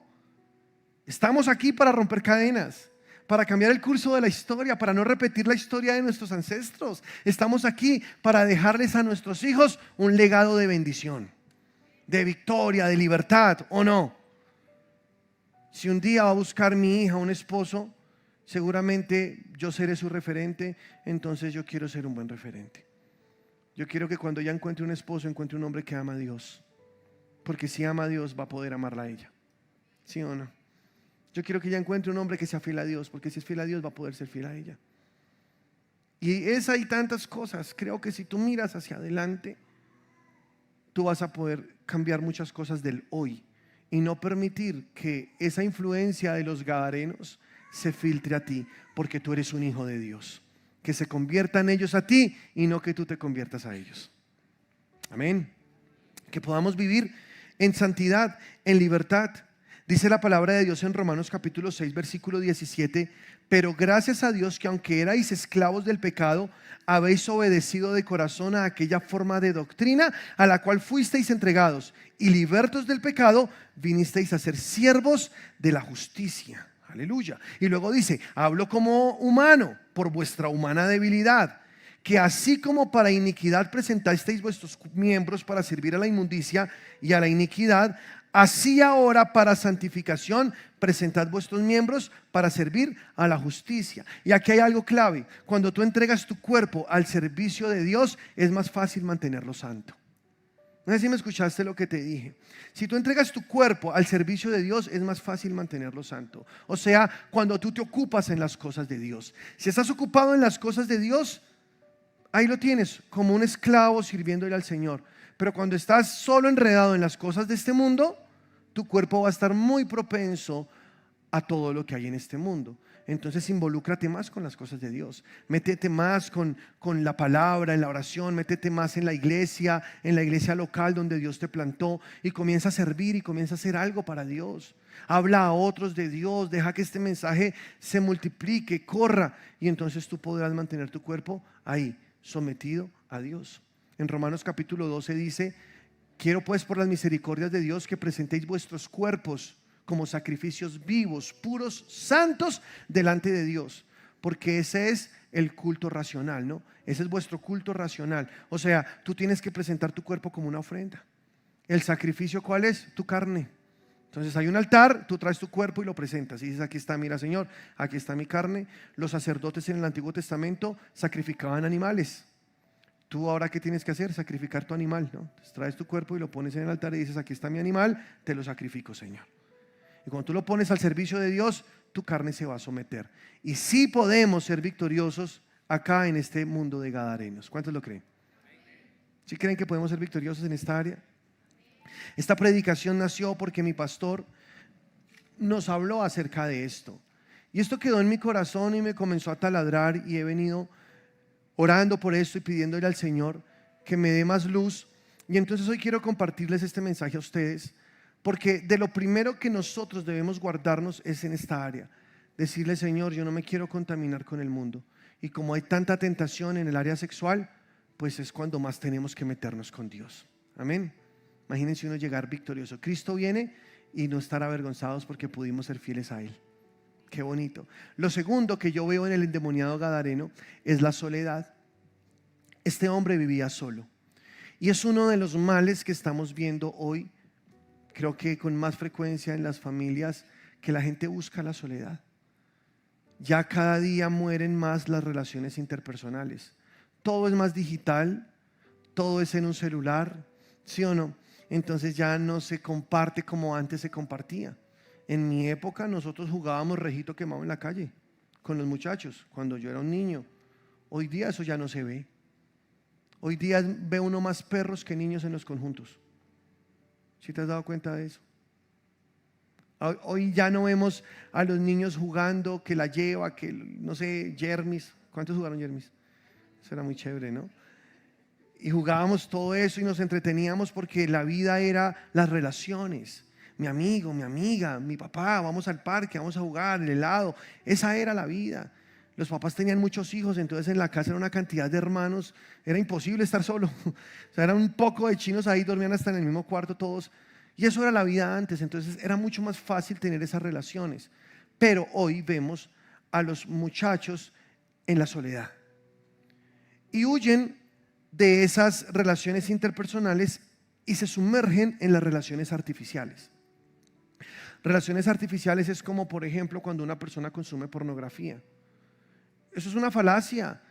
Estamos aquí para romper cadenas, para cambiar el curso de la historia, para no repetir la historia de nuestros ancestros. Estamos aquí para dejarles a nuestros hijos un legado de bendición, de victoria, de libertad, ¿o no? Si un día va a buscar mi hija un esposo, seguramente yo seré su referente, entonces yo quiero ser un buen referente. Yo quiero que cuando ella encuentre un esposo, encuentre un hombre que ama a Dios, porque si ama a Dios va a poder amarla a ella, ¿sí o no? Yo quiero que ella encuentre un hombre que sea fiel a Dios, porque si es fiel a Dios va a poder ser fiel a ella. Y esa y tantas cosas, creo que si tú miras hacia adelante, tú vas a poder cambiar muchas cosas del hoy y no permitir que esa influencia de los gadarenos se filtre a ti, porque tú eres un hijo de Dios. Que se conviertan ellos a ti y no que tú te conviertas a ellos. Amén. Que podamos vivir en santidad, en libertad. Dice la palabra de Dios en Romanos capítulo 6, versículo 17: pero gracias a Dios que aunque erais esclavos del pecado, habéis obedecido de corazón a aquella forma de doctrina a la cual fuisteis entregados, y libertos del pecado, vinisteis a ser siervos de la justicia. Aleluya. Y luego dice: hablo como humano por vuestra humana debilidad, que así como para iniquidad presentasteis vuestros miembros para servir a la inmundicia y a la iniquidad, así ahora para santificación presentad vuestros miembros para servir a la justicia. Y aquí hay algo clave: cuando tú entregas tu cuerpo al servicio de Dios, es más fácil mantenerlo santo. No sé si me escuchaste lo que te dije. Si tú entregas tu cuerpo al servicio de Dios, es más fácil mantenerlo santo. O sea, cuando tú te ocupas en las cosas de Dios. Si estás ocupado en las cosas de Dios, ahí lo tienes, como un esclavo sirviéndole al Señor. Pero cuando estás solo enredado en las cosas de este mundo, tu cuerpo va a estar muy propenso a todo lo que hay en este mundo. Entonces involúcrate más con las cosas de Dios. Métete más con la palabra, en la oración. Métete más en la iglesia local donde Dios te plantó, y comienza a servir y comienza a hacer algo para Dios. Habla a otros de Dios. Deja que este mensaje se multiplique, corra, y entonces tú podrás mantener tu cuerpo ahí, sometido a Dios. En Romanos capítulo 12 dice: quiero pues por las misericordias de Dios que presentéis vuestros cuerpos como sacrificios vivos, puros, santos delante de Dios, porque ese es el culto racional, ¿no? Ese es vuestro culto racional. O sea, tú tienes que presentar tu cuerpo como una ofrenda. ¿El sacrificio cuál es? Tu carne. Entonces hay un altar, tú traes tu cuerpo y lo presentas y dices: aquí está, mira Señor, aquí está mi carne. Los sacerdotes en el Antiguo Testamento sacrificaban animales. Tú ahora, ¿qué tienes que hacer? Sacrificar tu animal, ¿no? Entonces traes tu cuerpo y lo pones en el altar y dices: aquí está mi animal, te lo sacrifico, Señor. Y cuando tú lo pones al servicio de Dios, tu carne se va a someter. Y sí podemos ser victoriosos acá en este mundo de gadarenos. ¿Cuántos lo creen? ¿Sí creen que podemos ser victoriosos en esta área? Esta predicación nació porque mi pastor nos habló acerca de esto. Y esto quedó en mi corazón y me comenzó a taladrar, y he venido orando por esto y pidiéndole al Señor que me dé más luz. Y entonces hoy quiero compartirles este mensaje a ustedes, porque de lo primero que nosotros debemos guardarnos es en esta área. Decirle: Señor, yo no me quiero contaminar con el mundo. Y como hay tanta tentación en el área sexual, pues es cuando más tenemos que meternos con Dios. Amén. Imagínense uno llegar victorioso. Cristo viene y no estar avergonzados porque pudimos ser fieles a Él. Qué bonito. Lo segundo que yo veo en el endemoniado gadareno es la soledad. Este hombre vivía solo, y es uno de los males que estamos viendo hoy. Creo que con más frecuencia en las familias, que la gente busca la soledad. Ya cada día mueren más las relaciones interpersonales. Todo es más digital, todo es en un celular, ¿sí o no? Entonces ya no se comparte como antes se compartía. En mi época nosotros jugábamos rejito quemado en la calle con los muchachos cuando yo era un niño. Hoy día eso ya no se ve. Hoy día ve uno más perros que niños en los conjuntos. ¿Sí te has dado cuenta de eso? Hoy ya no vemos a los niños jugando, que la lleva, que no sé, Jermis. ¿Cuántos jugaron Jermis? Eso era muy chévere, ¿no? Y jugábamos todo eso y nos entreteníamos porque la vida era las relaciones. Mi amigo, mi amiga, mi papá, vamos al parque, vamos a jugar, el helado. Esa era la vida. Los papás tenían muchos hijos, entonces en la casa era una cantidad de hermanos, era imposible estar solo. O sea, eran un poco de chinos ahí, dormían hasta en el mismo cuarto todos. Y eso era la vida antes, entonces era mucho más fácil tener esas relaciones. Pero hoy vemos a los muchachos en la soledad y huyen de esas relaciones interpersonales y se sumergen en las relaciones artificiales. Relaciones artificiales es como, por ejemplo, cuando una persona consume pornografía. Eso es una falacia.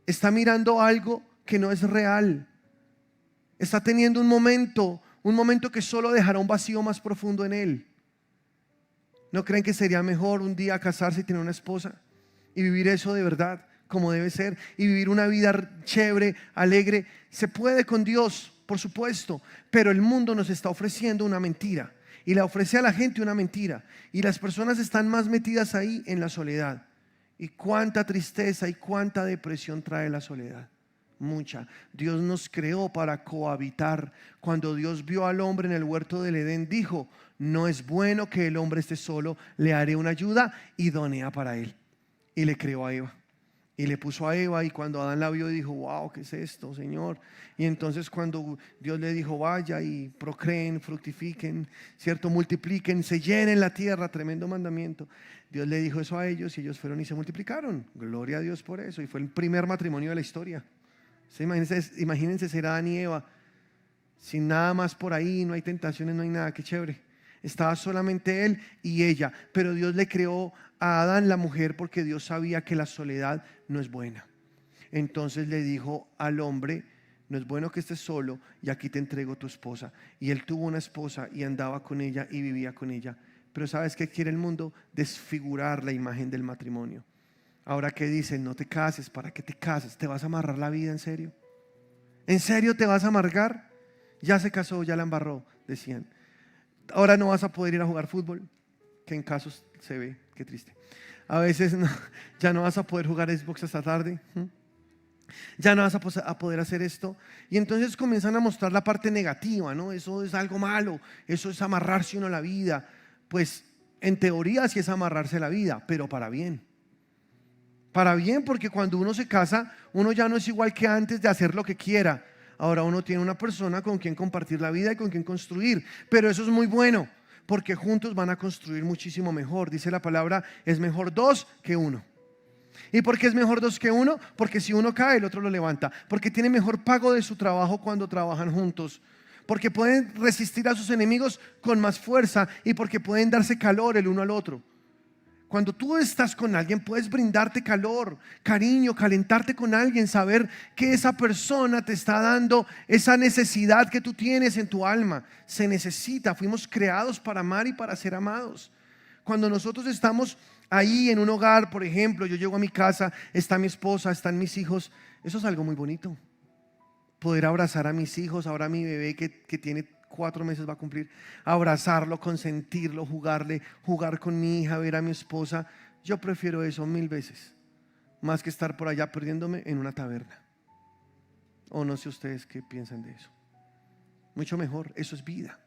Está mirando algo que no es real. Está teniendo un momento que solo dejará un vacío más profundo en él. ¿No creen que sería mejor un día casarse y tener una esposa y vivir eso de verdad, como debe ser, y vivir una vida chévere, alegre? Se puede con Dios, por supuesto, pero el mundo nos está ofreciendo una mentira y le ofrece a la gente una mentira, y las personas están más metidas ahí en la soledad. Y cuánta tristeza y cuánta depresión trae la soledad. Mucha. Dios nos creó para cohabitar. Cuando Dios vio al hombre en el huerto del Edén, dijo: no es bueno que el hombre esté solo, le haré una ayuda idónea para él. Y le creó a Eva. Y le puso a Eva, y cuando Adán la vio dijo: wow, ¿qué es esto, Señor? Y entonces cuando Dios le dijo: vaya y procreen, fructifiquen, ¿cierto? Multipliquen, se llenen la tierra, tremendo mandamiento. Dios le dijo eso a ellos y ellos fueron y se multiplicaron. Gloria a Dios por eso. Y fue el primer matrimonio de la historia. ¿Sí? Imagínense ser Adán y Eva sin nada más por ahí, no hay tentaciones, no hay nada, qué chévere. Estaba solamente él y ella, pero Dios le creó a Adán la mujer porque Dios sabía que la soledad no es buena. Entonces le dijo al hombre: no es bueno que estés solo, y aquí te entrego tu esposa. Y él tuvo una esposa y andaba con ella y vivía con ella. Pero ¿sabes qué quiere el mundo? Desfigurar la imagen del matrimonio. Ahora, ¿qué dicen? No te cases. ¿Para qué te casas? ¿Te vas a amarrar la vida en serio? ¿En serio te vas a amargar? Ya se casó, ya la embarró, decían. Ahora no vas a poder ir a jugar fútbol, que en casos se ve, qué triste. A veces no, ya no vas a poder jugar Xbox hasta tarde. Ya no vas a poder hacer esto. Y entonces comienzan a mostrar la parte negativa, ¿no? Eso es algo malo, eso es amarrarse uno a la vida. Pues en teoría sí es amarrarse la vida, pero para bien. Para bien, porque cuando uno se casa, uno ya no es igual que antes de hacer lo que quiera. Ahora uno tiene una persona con quien compartir la vida y con quien construir. Pero eso es muy bueno, porque juntos van a construir muchísimo mejor. Dice la palabra: es mejor dos que uno. ¿Y por qué es mejor dos que uno? Porque si uno cae, el otro lo levanta. Porque tiene mejor pago de su trabajo cuando trabajan juntos. Porque pueden resistir a sus enemigos con más fuerza, y porque pueden darse calor el uno al otro. Cuando tú estás con alguien, puedes brindarte calor, cariño, calentarte con alguien, saber que esa persona te está dando esa necesidad que tú tienes en tu alma. Se necesita, fuimos creados para amar y para ser amados. Cuando nosotros estamos ahí en un hogar, por ejemplo, yo llego a mi casa, está mi esposa, están mis hijos, eso es algo muy bonito. Poder abrazar a mis hijos, ahora mi bebé que tiene 4 meses va a cumplir, abrazarlo, consentirlo, jugar con mi hija, ver a mi esposa. Yo prefiero eso 1000 veces, más que estar por allá perdiéndome en una taberna. O no sé ustedes qué piensan de eso. Mucho mejor, eso es vida.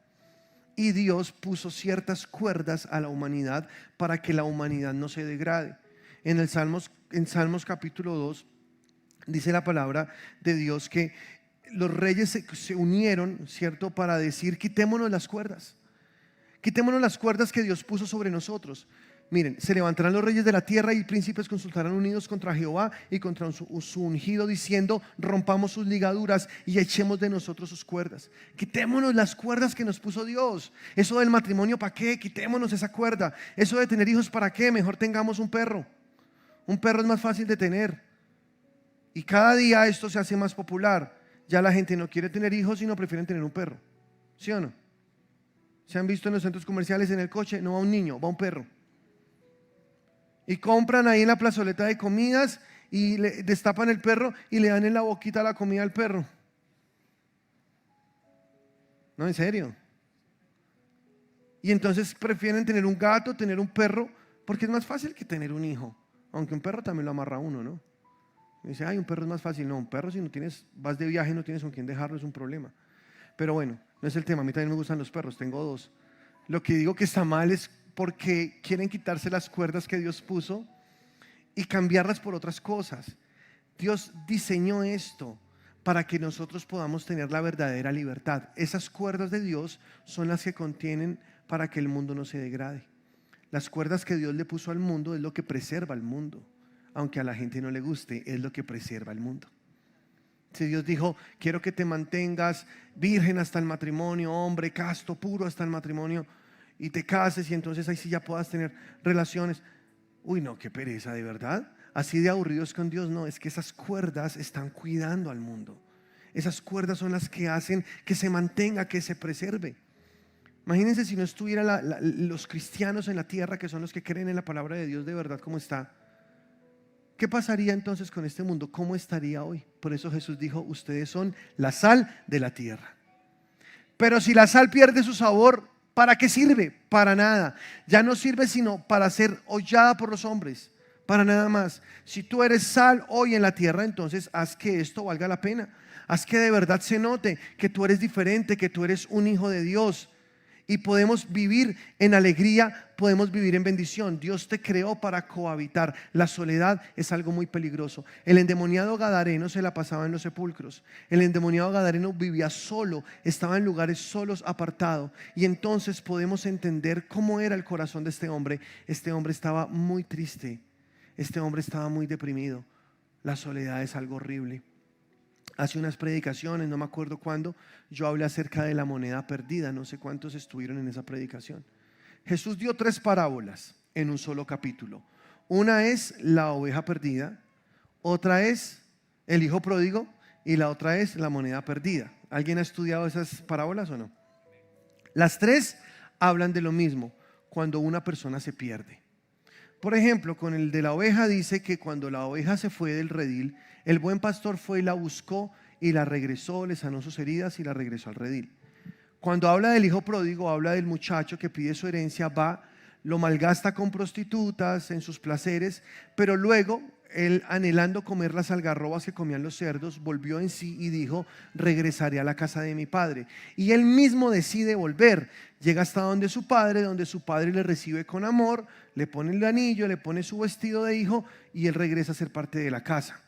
Y Dios puso ciertas cuerdas a la humanidad para que la humanidad no se degrade. En Salmos capítulo 2 dice la palabra de Dios que los reyes se unieron, ¿cierto?, para decir: quitémonos las cuerdas. Quitémonos las cuerdas que Dios puso sobre nosotros. Miren, se levantarán los reyes de la tierra y príncipes consultarán unidos contra Jehová y contra su ungido, diciendo: rompamos sus ligaduras y echemos de nosotros sus cuerdas. Quitémonos las cuerdas que nos puso Dios. Eso del matrimonio, ¿para qué? Quitémonos esa cuerda. Eso de tener hijos, ¿para qué? Mejor tengamos un perro. Un perro es más fácil de tener. Y cada día esto se hace más popular. Ya la gente no quiere tener hijos, sino prefieren tener un perro. ¿Sí o no? ¿Se han visto en los centros comerciales en el coche? No va un niño, va un perro. Y compran ahí en la plazoleta de comidas y le destapan el perro y le dan en la boquita la comida al perro. No, en serio. Y entonces prefieren tener un gato, tener un perro, porque es más fácil que tener un hijo. Aunque un perro también lo amarra a uno, ¿no? Y dice, ay, un perro es más fácil. No, un perro si no tienes, vas de viaje y no tienes con quién dejarlo, es un problema. Pero bueno, no es el tema. A mí también me gustan los perros, tengo 2. Lo que digo que está mal es porque quieren quitarse las cuerdas que Dios puso y cambiarlas por otras cosas. Dios diseñó esto para que nosotros podamos tener la verdadera libertad. Esas cuerdas de Dios son las que contienen para que el mundo no se degrade. Las cuerdas que Dios le puso al mundo es lo que preserva al mundo. Aunque a la gente no le guste, es lo que preserva el mundo. Si Dios dijo, quiero que te mantengas virgen hasta el matrimonio, hombre casto, puro hasta el matrimonio, y te cases y entonces ahí sí ya puedas tener relaciones. Uy, no, qué pereza, de verdad. Así de aburridos con Dios, no, es que esas cuerdas están cuidando al mundo. Esas cuerdas son las que hacen que se mantenga, que se preserve. Imagínense si no estuvieran los cristianos en la tierra, que son los que creen en la palabra de Dios de verdad como está. ¿Qué pasaría entonces con este mundo? ¿Cómo estaría hoy? Por eso Jesús dijo, ustedes son la sal de la tierra. Pero si la sal pierde su sabor, ¿para qué sirve? Para nada. Ya no sirve sino para ser hollada por los hombres. Para nada más. Si tú eres sal hoy en la tierra, entonces haz que esto valga la pena. Haz que de verdad se note que tú eres diferente, que tú eres un hijo de Dios. Y podemos vivir en alegría, podemos vivir en bendición. Dios te creó para cohabitar. La soledad es algo muy peligroso. El endemoniado gadareno se la pasaba en los sepulcros. El endemoniado gadareno vivía solo, estaba en lugares solos, apartado. Y entonces podemos entender cómo era el corazón de este hombre. Este hombre estaba muy triste. Este hombre estaba muy deprimido. La soledad es algo horrible. Hace unas predicaciones, no me acuerdo cuándo, yo hablé acerca de la moneda perdida. No sé cuántos estuvieron en esa predicación. Jesús dio 3 parábolas en un solo capítulo. Una es la oveja perdida, otra es el hijo pródigo y la otra es la moneda perdida. ¿Alguien ha estudiado esas parábolas o no? Las 3 hablan de lo mismo, cuando una persona se pierde. Por ejemplo, con el de la oveja dice que cuando la oveja se fue del redil, el buen pastor fue y la buscó y la regresó, le sanó sus heridas y la regresó al redil. Cuando habla del hijo pródigo, habla del muchacho que pide su herencia, va, lo malgasta con prostitutas, en sus placeres, pero luego él, anhelando comer las algarrobas que comían los cerdos, volvió en sí y dijo, regresaré a la casa de mi padre. Y él mismo decide volver. Llega hasta donde su padre le recibe con amor, le pone el anillo, le pone su vestido de hijo y él regresa a ser parte de la casa.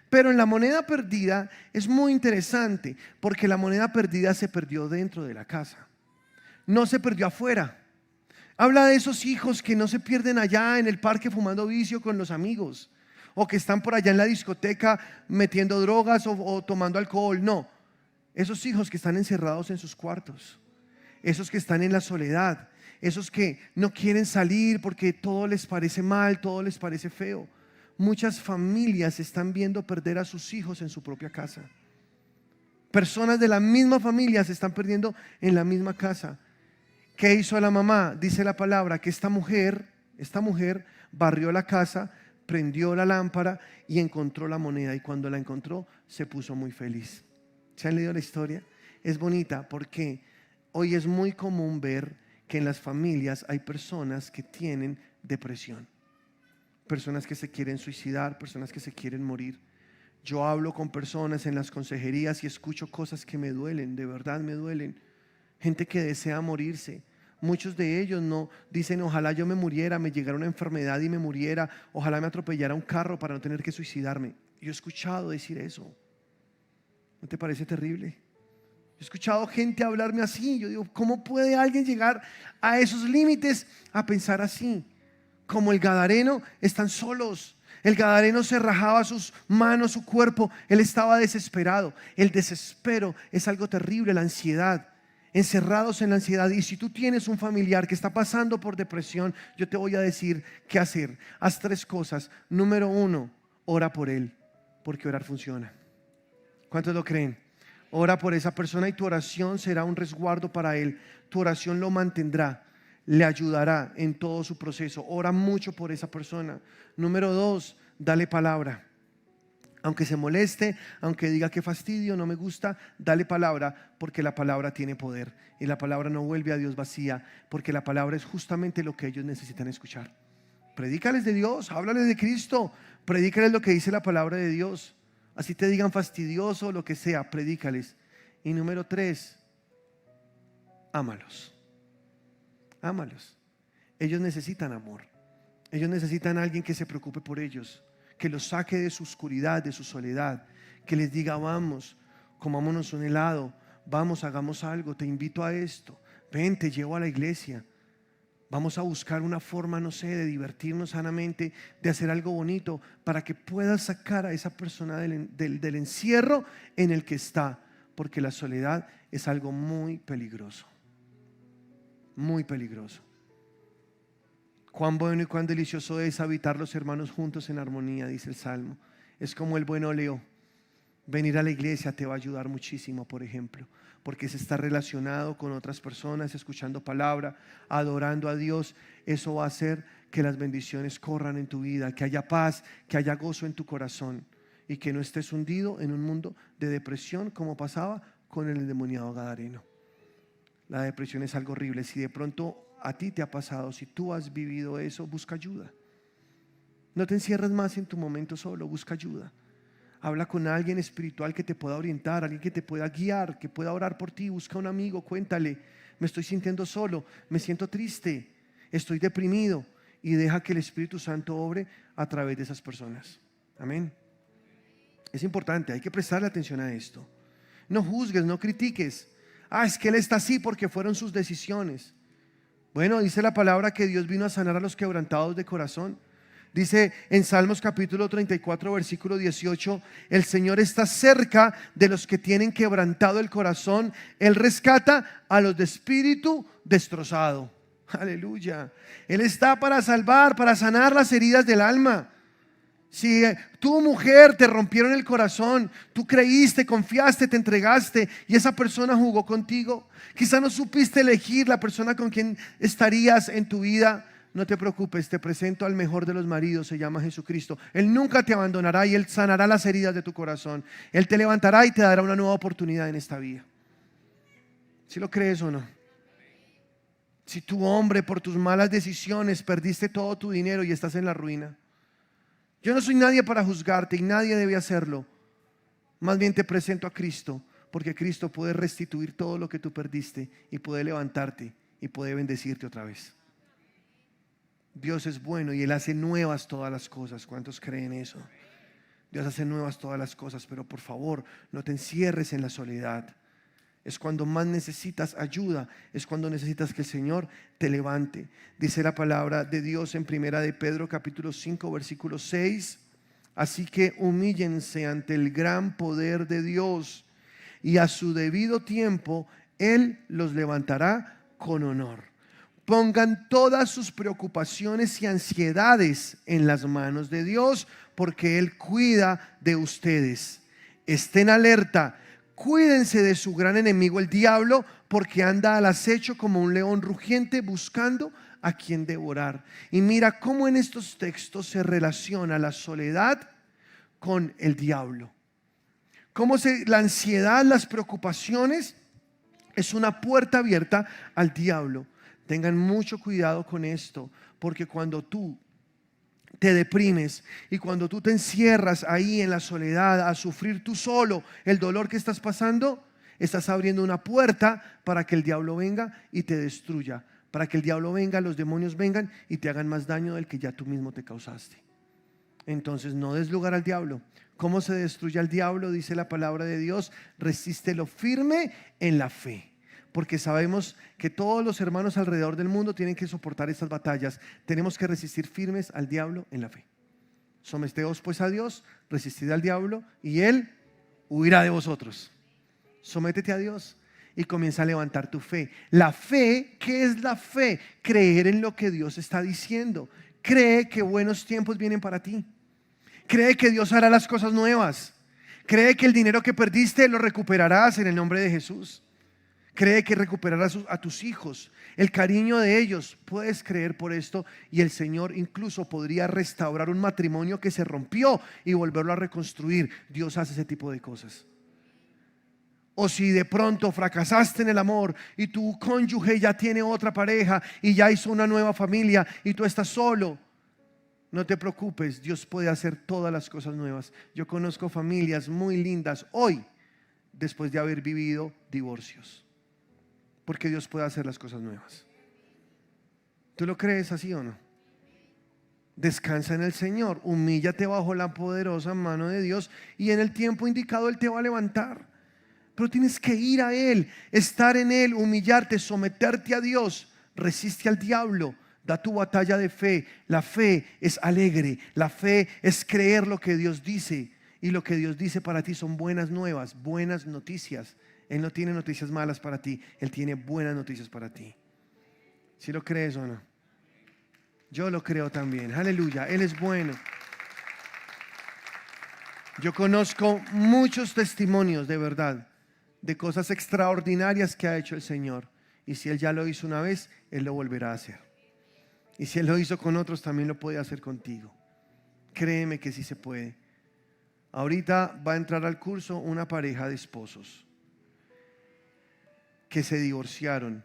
Pero en la moneda perdida es muy interesante, porque la moneda perdida se perdió dentro de la casa, no se perdió afuera. Habla de esos hijos que no se pierden allá en el parque fumando vicio con los amigos, o que están por allá en la discoteca metiendo drogas o tomando alcohol. No, esos hijos que están encerrados en sus cuartos, esos que están en la soledad, esos que no quieren salir porque todo les parece mal, todo les parece feo. Muchas familias están viendo perder a sus hijos en su propia casa. Personas de la misma familia se están perdiendo en la misma casa. ¿Qué hizo la mamá? Dice la palabra que esta mujer barrió la casa, prendió la lámpara y encontró la moneda. Y cuando la encontró, se puso muy feliz. ¿Se han leído la historia? Es bonita porque hoy es muy común ver que en las familias hay personas que tienen depresión. Personas que se quieren suicidar, personas que se quieren morir. Yo hablo con personas en las consejerías y escucho cosas que me duelen, de verdad me duelen. Gente que desea morirse. Muchos de ellos no dicen, ojalá yo me muriera, me llegara una enfermedad y me muriera, ojalá me atropellara un carro para no tener que suicidarme. Yo he escuchado decir eso. ¿No te parece terrible? Yo he escuchado gente hablarme así. Yo digo, ¿cómo puede alguien llegar a esos límites a pensar así? Como el gadareno, están solos. El gadareno se rajaba sus manos, su cuerpo. Él estaba desesperado. El desespero es algo terrible, la ansiedad. Encerrados en la ansiedad. Y si tú tienes un familiar que está pasando por depresión, yo te voy a decir qué hacer. Haz 3 cosas. Número 1, ora por él, porque orar funciona. ¿Cuántos lo creen? Ora por esa persona y tu oración será un resguardo para él. Tu oración lo mantendrá, le ayudará en todo su proceso. Ora mucho por esa persona. Número 2, dale palabra. Aunque se moleste, aunque diga que fastidio, no me gusta, dale palabra, porque la palabra tiene poder. Y la palabra no vuelve a Dios vacía, porque la palabra es justamente lo que ellos necesitan escuchar. Predícales de Dios, háblales de Cristo, predícales lo que dice la palabra de Dios. Así te digan fastidioso o lo que sea, predícales. Y número 3, ámalos. Ámalos. Ellos necesitan amor. Ellos necesitan a alguien que se preocupe por ellos, que los saque de su oscuridad, de su soledad, que les diga: vamos, comámonos un helado, vamos, hagamos algo, te invito a esto, ven, te llevo a la iglesia, vamos a buscar una forma, no sé, de divertirnos sanamente, de hacer algo bonito, para que puedas sacar a esa persona del encierro en el que está, porque la soledad es algo muy peligroso, muy peligroso. Cuán bueno y cuán delicioso es habitar los hermanos juntos en armonía, dice el Salmo. Es como el buen óleo. Venir a la iglesia te va a ayudar muchísimo, por ejemplo, porque se está relacionado con otras personas, escuchando palabra, adorando a Dios. Eso va a hacer que las bendiciones corran en tu vida, que haya paz, que haya gozo en tu corazón y que no estés hundido en un mundo de depresión como pasaba con el endemoniado gadareno. La depresión es algo horrible. Si de pronto a ti te ha pasado, si tú has vivido eso, busca ayuda. No te encierres más en tu momento solo, busca ayuda. Habla con alguien espiritual que te pueda orientar, alguien que te pueda guiar, que pueda orar por ti. Busca un amigo, cuéntale: me estoy sintiendo solo, me siento triste, estoy deprimido. Y deja que el Espíritu Santo obre a través de esas personas. Amén. Es importante, hay que prestarle atención a esto. No juzgues, no critiques. Es que él está así porque fueron sus decisiones. Bueno, dice la palabra que Dios vino a sanar a los quebrantados de corazón. Dice en Salmos capítulo 34 versículo 18: el Señor está cerca de los que tienen quebrantado el corazón. Él rescata a los de espíritu destrozado. Aleluya. Él está para salvar, para sanar las heridas del alma. Si tu mujer te rompieron el corazón, tú creíste, confiaste, te entregaste y esa persona jugó contigo, quizá no supiste elegir la persona con quien estarías en tu vida, no te preocupes, te presento al mejor de los maridos, se llama Jesucristo. Él nunca te abandonará y Él sanará las heridas de tu corazón. Él te levantará y te dará una nueva oportunidad en esta vida. ¿Sí lo crees o no? Si tu hombre, por tus malas decisiones, perdiste todo tu dinero y estás en la ruina, yo no soy nadie para juzgarte y nadie debe hacerlo. Más bien te presento a Cristo, porque Cristo puede restituir todo lo que tú perdiste y puede levantarte y puede bendecirte otra vez. Dios es bueno y Él hace nuevas todas las cosas. ¿Cuántos creen eso? Dios hace nuevas todas las cosas, pero por favor, no te encierres en la soledad. Es cuando más necesitas ayuda, es cuando necesitas que el Señor te levante. Dice la palabra de Dios en primera de Pedro capítulo 5 versículo 6: así que humíllense ante el gran poder de Dios y a su debido tiempo Él los levantará con honor. Pongan todas sus preocupaciones y ansiedades en las manos de Dios, porque Él cuida de ustedes. Estén alerta. Cuídense de su gran enemigo el diablo, porque anda al acecho como un león rugiente buscando a quien devorar. Y mira cómo en estos textos se relaciona la soledad con el diablo. Cómo la ansiedad, las preocupaciones es una puerta abierta al diablo. Tengan mucho cuidado con esto, porque cuando tú te deprimes y cuando tú te encierras ahí en la soledad a sufrir tú solo el dolor que estás pasando, estás abriendo una puerta para que el diablo venga y te destruya, para que el diablo venga, los demonios vengan y te hagan más daño del que ya tú mismo te causaste. Entonces no des lugar al diablo. ¿Cómo se destruye al diablo? Dice la palabra de Dios: resístelo firme en la fe. Porque sabemos que todos los hermanos alrededor del mundo tienen que soportar estas batallas. Tenemos que resistir firmes al diablo en la fe. Someteos pues a Dios, resistid al diablo y Él huirá de vosotros. Sométete a Dios y comienza a levantar tu fe. La fe, ¿qué es la fe? Creer en lo que Dios está diciendo. Cree que buenos tiempos vienen para ti. Cree que Dios hará las cosas nuevas. Cree que el dinero que perdiste lo recuperarás en el nombre de Jesús. Cree que recuperarás a tus hijos. el cariño de ellos. Puedes creer por esto y el Señor incluso podría restaurar un matrimonio que se rompió y volverlo a reconstruir. Dios hace ese tipo de cosas. O si de pronto fracasaste en el amor y tu cónyuge ya tiene otra pareja y ya hizo una nueva familia y tú estás solo, no te preocupes, Dios puede hacer todas las cosas nuevas. Yo conozco familias muy lindas hoy después de haber vivido divorcios, porque Dios puede hacer las cosas nuevas. ¿Tú lo crees así o no? Descansa en el Señor, humíllate bajo la poderosa mano de Dios y en el tiempo indicado Él te va a levantar. Pero tienes que ir a Él, estar en Él, humillarte, someterte a Dios. Resiste al diablo, da tu batalla de fe. La fe es alegre, la fe es creer lo que Dios dice. Y lo que Dios dice para ti son buenas nuevas, buenas noticias. Él no tiene noticias malas para ti, Él tiene buenas noticias para ti. ¿Sí lo crees o no? Yo lo creo también, aleluya, Él es bueno. Yo conozco muchos testimonios de verdad, de cosas extraordinarias que ha hecho el Señor. Y si Él ya lo hizo una vez, Él lo volverá a hacer. Y si Él lo hizo con otros, también lo puede hacer contigo. Créeme que sí se puede. Ahorita va a entrar al curso una pareja de esposos que se divorciaron,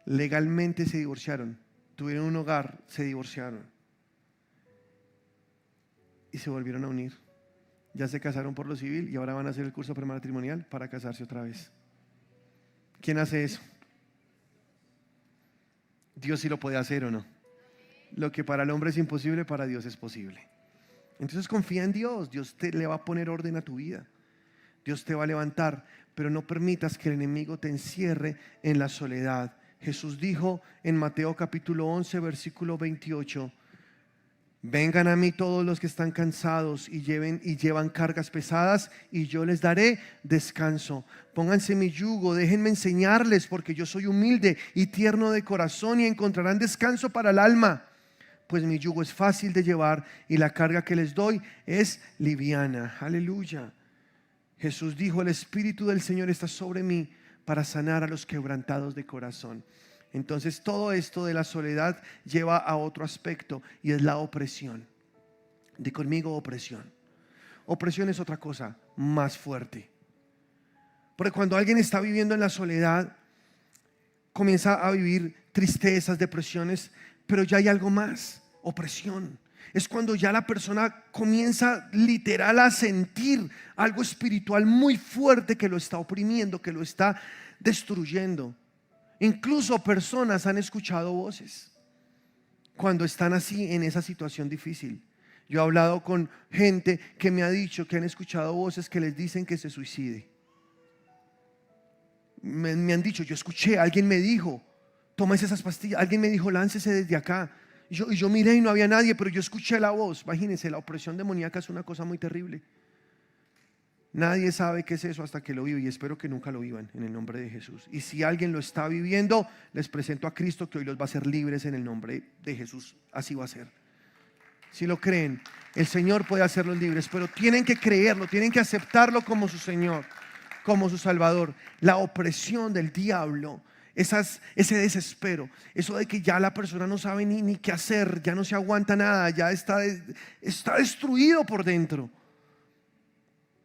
legalmente se divorciaron, tuvieron un hogar, se divorciaron y se volvieron a unir. Ya se casaron por lo civil y ahora van a hacer el curso prematrimonial para casarse otra vez. ¿Quién hace eso? Dios sí lo puede hacer o no. Lo que para el hombre es imposible, para Dios es posible. Entonces confía en Dios. Dios le va a poner orden a tu vida. Dios te va a levantar, pero no permitas que el enemigo te encierre en la soledad. Jesús dijo en Mateo capítulo 11 versículo 28: vengan a mí todos los que están cansados y llevan cargas pesadas, y yo les daré descanso. Pónganse mi yugo, déjenme enseñarles, porque yo soy humilde y tierno de corazón, y encontrarán descanso para el alma. Pues mi yugo es fácil de llevar y la carga que les doy es liviana. Aleluya. Jesús dijo: el Espíritu del Señor está sobre mí para sanar a los quebrantados de corazón. Entonces todo esto de la soledad lleva a otro aspecto, y es la opresión. Di conmigo: opresión. Opresión es otra cosa más fuerte. Porque cuando alguien está viviendo en la soledad, comienza a vivir tristezas, depresiones, pero ya hay algo más: opresión. Es cuando ya la persona comienza literal a sentir algo espiritual muy fuerte que lo está oprimiendo, que lo está destruyendo. Incluso personas han escuchado voces cuando están así en esa situación difícil. Yo he hablado con gente que me ha dicho que han escuchado voces que les dicen que se suicide. Me han dicho: yo escuché, alguien me dijo, tómese esas pastillas, alguien me dijo, láncese desde acá. Y yo miré y no había nadie, pero yo escuché la voz. Imagínense, la opresión demoníaca es una cosa muy terrible. Nadie sabe qué es eso hasta que lo vive, y espero que nunca lo vivan en el nombre de Jesús. Y si alguien lo está viviendo, les presento a Cristo, que hoy los va a hacer libres en el nombre de Jesús. Así va a ser. Si lo creen, el Señor puede hacerlos libres, pero tienen que creerlo, tienen que aceptarlo como su Señor, como su Salvador. La opresión del diablo, ese desespero, eso de que ya la persona no sabe ni qué hacer, ya no se aguanta nada, ya está destruido por dentro.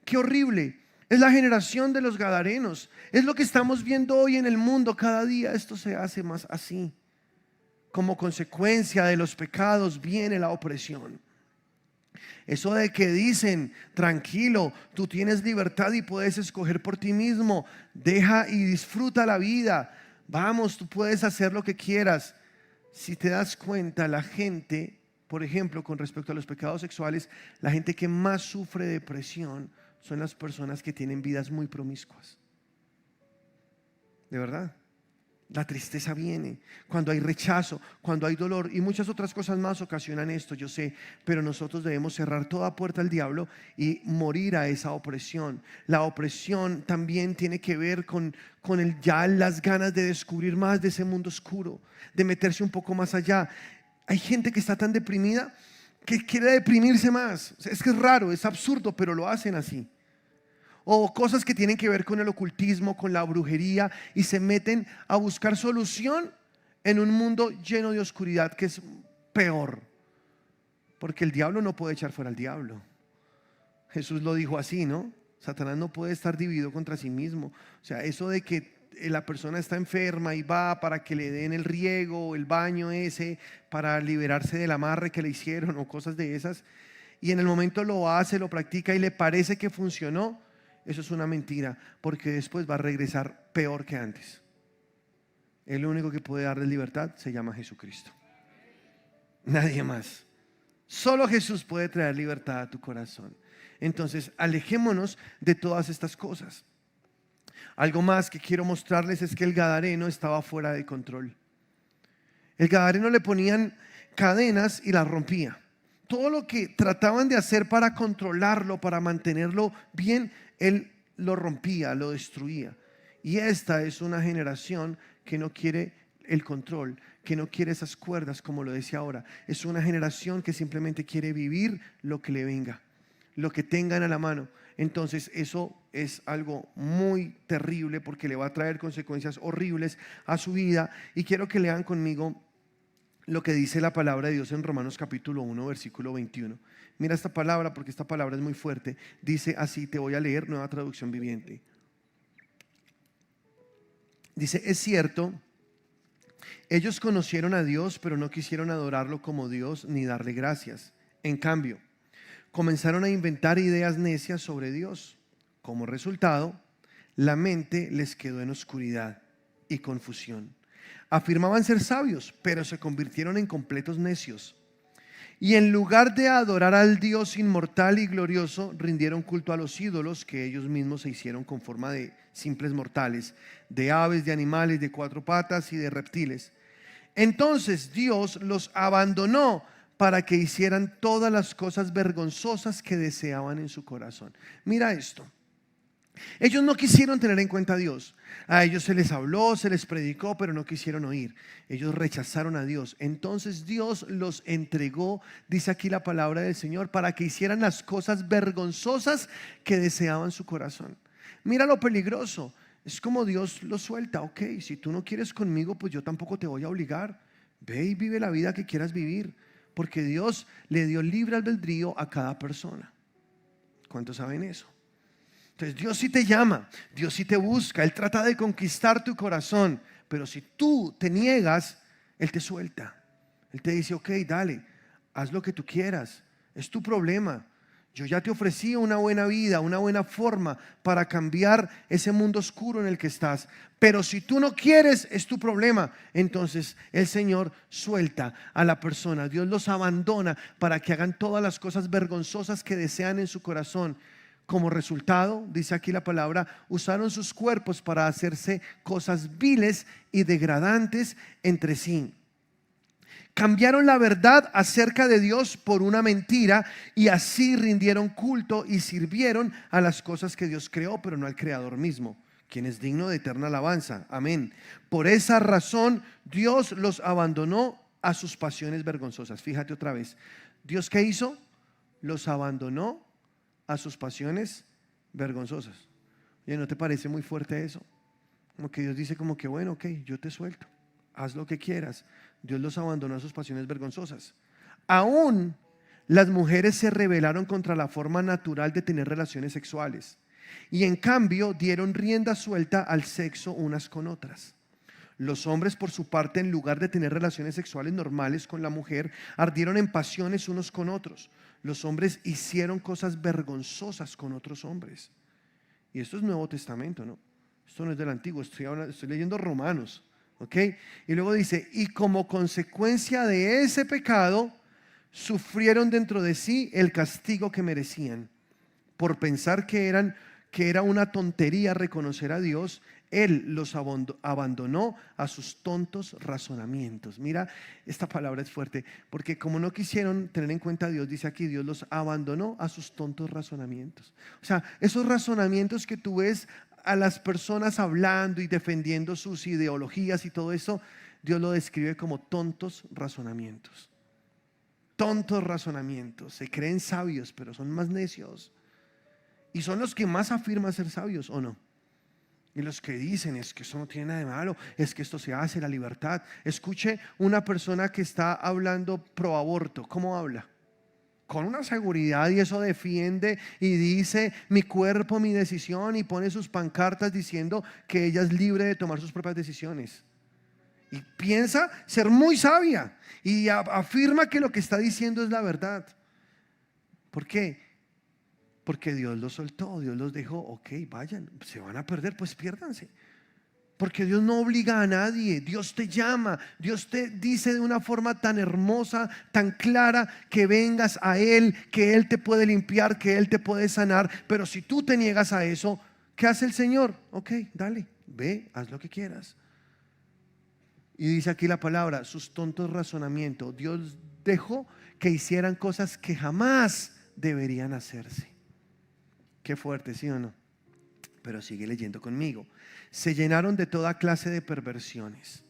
Qué horrible. Es la generación de los gadarenos. Es lo que estamos viendo hoy en el mundo. Cada día esto se hace más así. Como consecuencia de los pecados viene la opresión. Eso de que dicen: tranquilo, tú tienes libertad y puedes escoger por ti mismo. Deja y disfruta la vida. Vamos, tú puedes hacer lo que quieras. Si te das cuenta, la gente, por ejemplo, con respecto a los pecados sexuales, la gente que más sufre depresión son las personas que tienen vidas muy promiscuas. De verdad. La tristeza viene cuando hay rechazo, cuando hay dolor, y muchas otras cosas más ocasionan esto, yo sé. Pero nosotros debemos cerrar toda puerta al diablo y morir a esa opresión. La opresión también tiene que ver con las ganas de descubrir más de ese mundo oscuro, de meterse un poco más allá. Hay gente que está tan deprimida que quiere deprimirse más. O sea, es que es raro, es absurdo, pero lo hacen así. O cosas que tienen que ver con el ocultismo, con la brujería, y se meten a buscar solución en un mundo lleno de oscuridad, que es peor, porque el diablo no puede echar fuera al diablo. Jesús lo dijo así, ¿no? Satanás no puede estar dividido contra sí mismo. O sea, eso de que la persona está enferma y va para que le den el riego, el baño ese, para liberarse del amarre que le hicieron o cosas de esas, y en el momento lo hace, lo practica y le parece que funcionó, eso es una mentira, porque después va a regresar peor que antes. El único que puede darle libertad se llama Jesucristo. Nadie más. Solo Jesús puede traer libertad a tu corazón. Entonces, alejémonos de todas estas cosas. Algo más que quiero mostrarles es que el gadareno estaba fuera de control. El gadareno le ponían cadenas y las rompía. Todo lo que trataban de hacer para controlarlo, para mantenerlo bien, él lo rompía, lo destruía. Y esta es una generación que no quiere el control, que no quiere esas cuerdas, como lo decía ahora. Es una generación que simplemente quiere vivir lo que le venga, lo que tengan a la mano. Entonces eso es algo muy terrible, porque le va a traer consecuencias horribles a su vida. Y quiero que lean conmigo lo que dice la palabra de Dios en Romanos capítulo 1, versículo 21. Mira esta palabra, porque esta palabra es muy fuerte. Dice así, te voy a leer, Nueva Traducción Viviente. Dice, es cierto, ellos conocieron a Dios, pero no quisieron adorarlo como Dios ni darle gracias. En cambio, comenzaron a inventar ideas necias sobre Dios. Como resultado, la mente les quedó en oscuridad y confusión. Afirmaban ser sabios, pero se convirtieron en completos necios. Y en lugar de adorar al Dios inmortal y glorioso, rindieron culto a los ídolos que ellos mismos se hicieron con forma de simples mortales, de aves, de animales, de cuatro patas y de reptiles. Entonces Dios los abandonó para que hicieran todas las cosas vergonzosas que deseaban en su corazón. Mira esto. Ellos no quisieron tener en cuenta a Dios. A ellos se les habló, se les predicó, pero no quisieron oír. Ellos rechazaron a Dios. Entonces Dios los entregó, dice aquí la palabra del Señor, para que hicieran las cosas vergonzosas que deseaban su corazón. Mira lo peligroso. Es como Dios los suelta. Ok, si tú no quieres conmigo, pues yo tampoco te voy a obligar. Ve y vive la vida que quieras vivir, porque Dios le dio libre albedrío a cada persona. ¿Cuántos saben eso? Entonces Dios sí te llama, Dios sí te busca, Él trata de conquistar tu corazón, pero si tú te niegas, Él te suelta. Él te dice, ok, dale, haz lo que tú quieras, es tu problema. Yo ya te ofrecí una buena vida, una buena forma para cambiar ese mundo oscuro en el que estás. Pero si tú no quieres, es tu problema. Entonces el Señor suelta a la persona. Dios los abandona para que hagan todas las cosas vergonzosas que desean en su corazón. Como resultado, dice aquí la palabra, usaron sus cuerpos para hacerse cosas viles y degradantes entre sí. Cambiaron la verdad acerca de Dios por una mentira y así rindieron culto y sirvieron a las cosas que Dios creó, pero no al Creador mismo, quien es digno de eterna alabanza. Amén. Por esa razón, Dios los abandonó a sus pasiones vergonzosas. Fíjate otra vez. ¿Dios qué hizo? Los abandonó a sus pasiones vergonzosas. Oye, ¿no te parece muy fuerte eso? Como que Dios dice como que bueno, ok, yo te suelto, haz lo que quieras. Dios los abandonó a sus pasiones vergonzosas. Aún las mujeres se rebelaron contra la forma natural de tener relaciones sexuales y en cambio dieron rienda suelta al sexo unas con otras. Los hombres, por su parte, en lugar de tener relaciones sexuales normales con la mujer, ardieron en pasiones unos con otros. Los hombres hicieron cosas vergonzosas con otros hombres. Y esto es Nuevo Testamento, ¿no? Esto no es del Antiguo, estoy leyendo Romanos, ¿ok? Y luego dice, y como consecuencia de ese pecado, sufrieron dentro de sí el castigo que merecían. Por pensar que era una tontería reconocer a Dios, Él los abandonó a sus tontos razonamientos. Mira, esta palabra es fuerte, porque como no quisieron tener en cuenta a Dios, dice aquí, Dios los abandonó a sus tontos razonamientos. O sea, esos razonamientos que tú ves a las personas hablando y defendiendo sus ideologías y todo eso, Dios lo describe como tontos razonamientos. Tontos razonamientos. Se creen sabios, pero son más necios. Y son los que más afirman ser sabios, ¿o no? Y los que dicen es que eso no tiene nada de malo, es que esto se hace, la libertad. Escuche una persona que está hablando pro aborto, ¿cómo habla? Con una seguridad, y eso defiende y dice mi cuerpo, mi decisión, y pone sus pancartas diciendo que ella es libre de tomar sus propias decisiones. Y piensa ser muy sabia y afirma que lo que está diciendo es la verdad. ¿Por qué? Porque Dios los soltó, Dios los dejó. Ok, vayan, se van a perder, pues piérdanse. Porque Dios no obliga a nadie, Dios te llama, Dios te dice de una forma tan hermosa, tan clara, que vengas a Él, que Él te puede limpiar, que Él te puede sanar. Pero si tú te niegas a eso, ¿qué hace el Señor? Ok, dale, ve, haz lo que quieras. Y dice aquí la palabra, sus tontos razonamientos. Dios dejó que hicieran cosas que jamás deberían hacerse. Qué fuerte, ¿sí o no? Pero sigue leyendo conmigo. Se llenaron de toda clase de perversiones,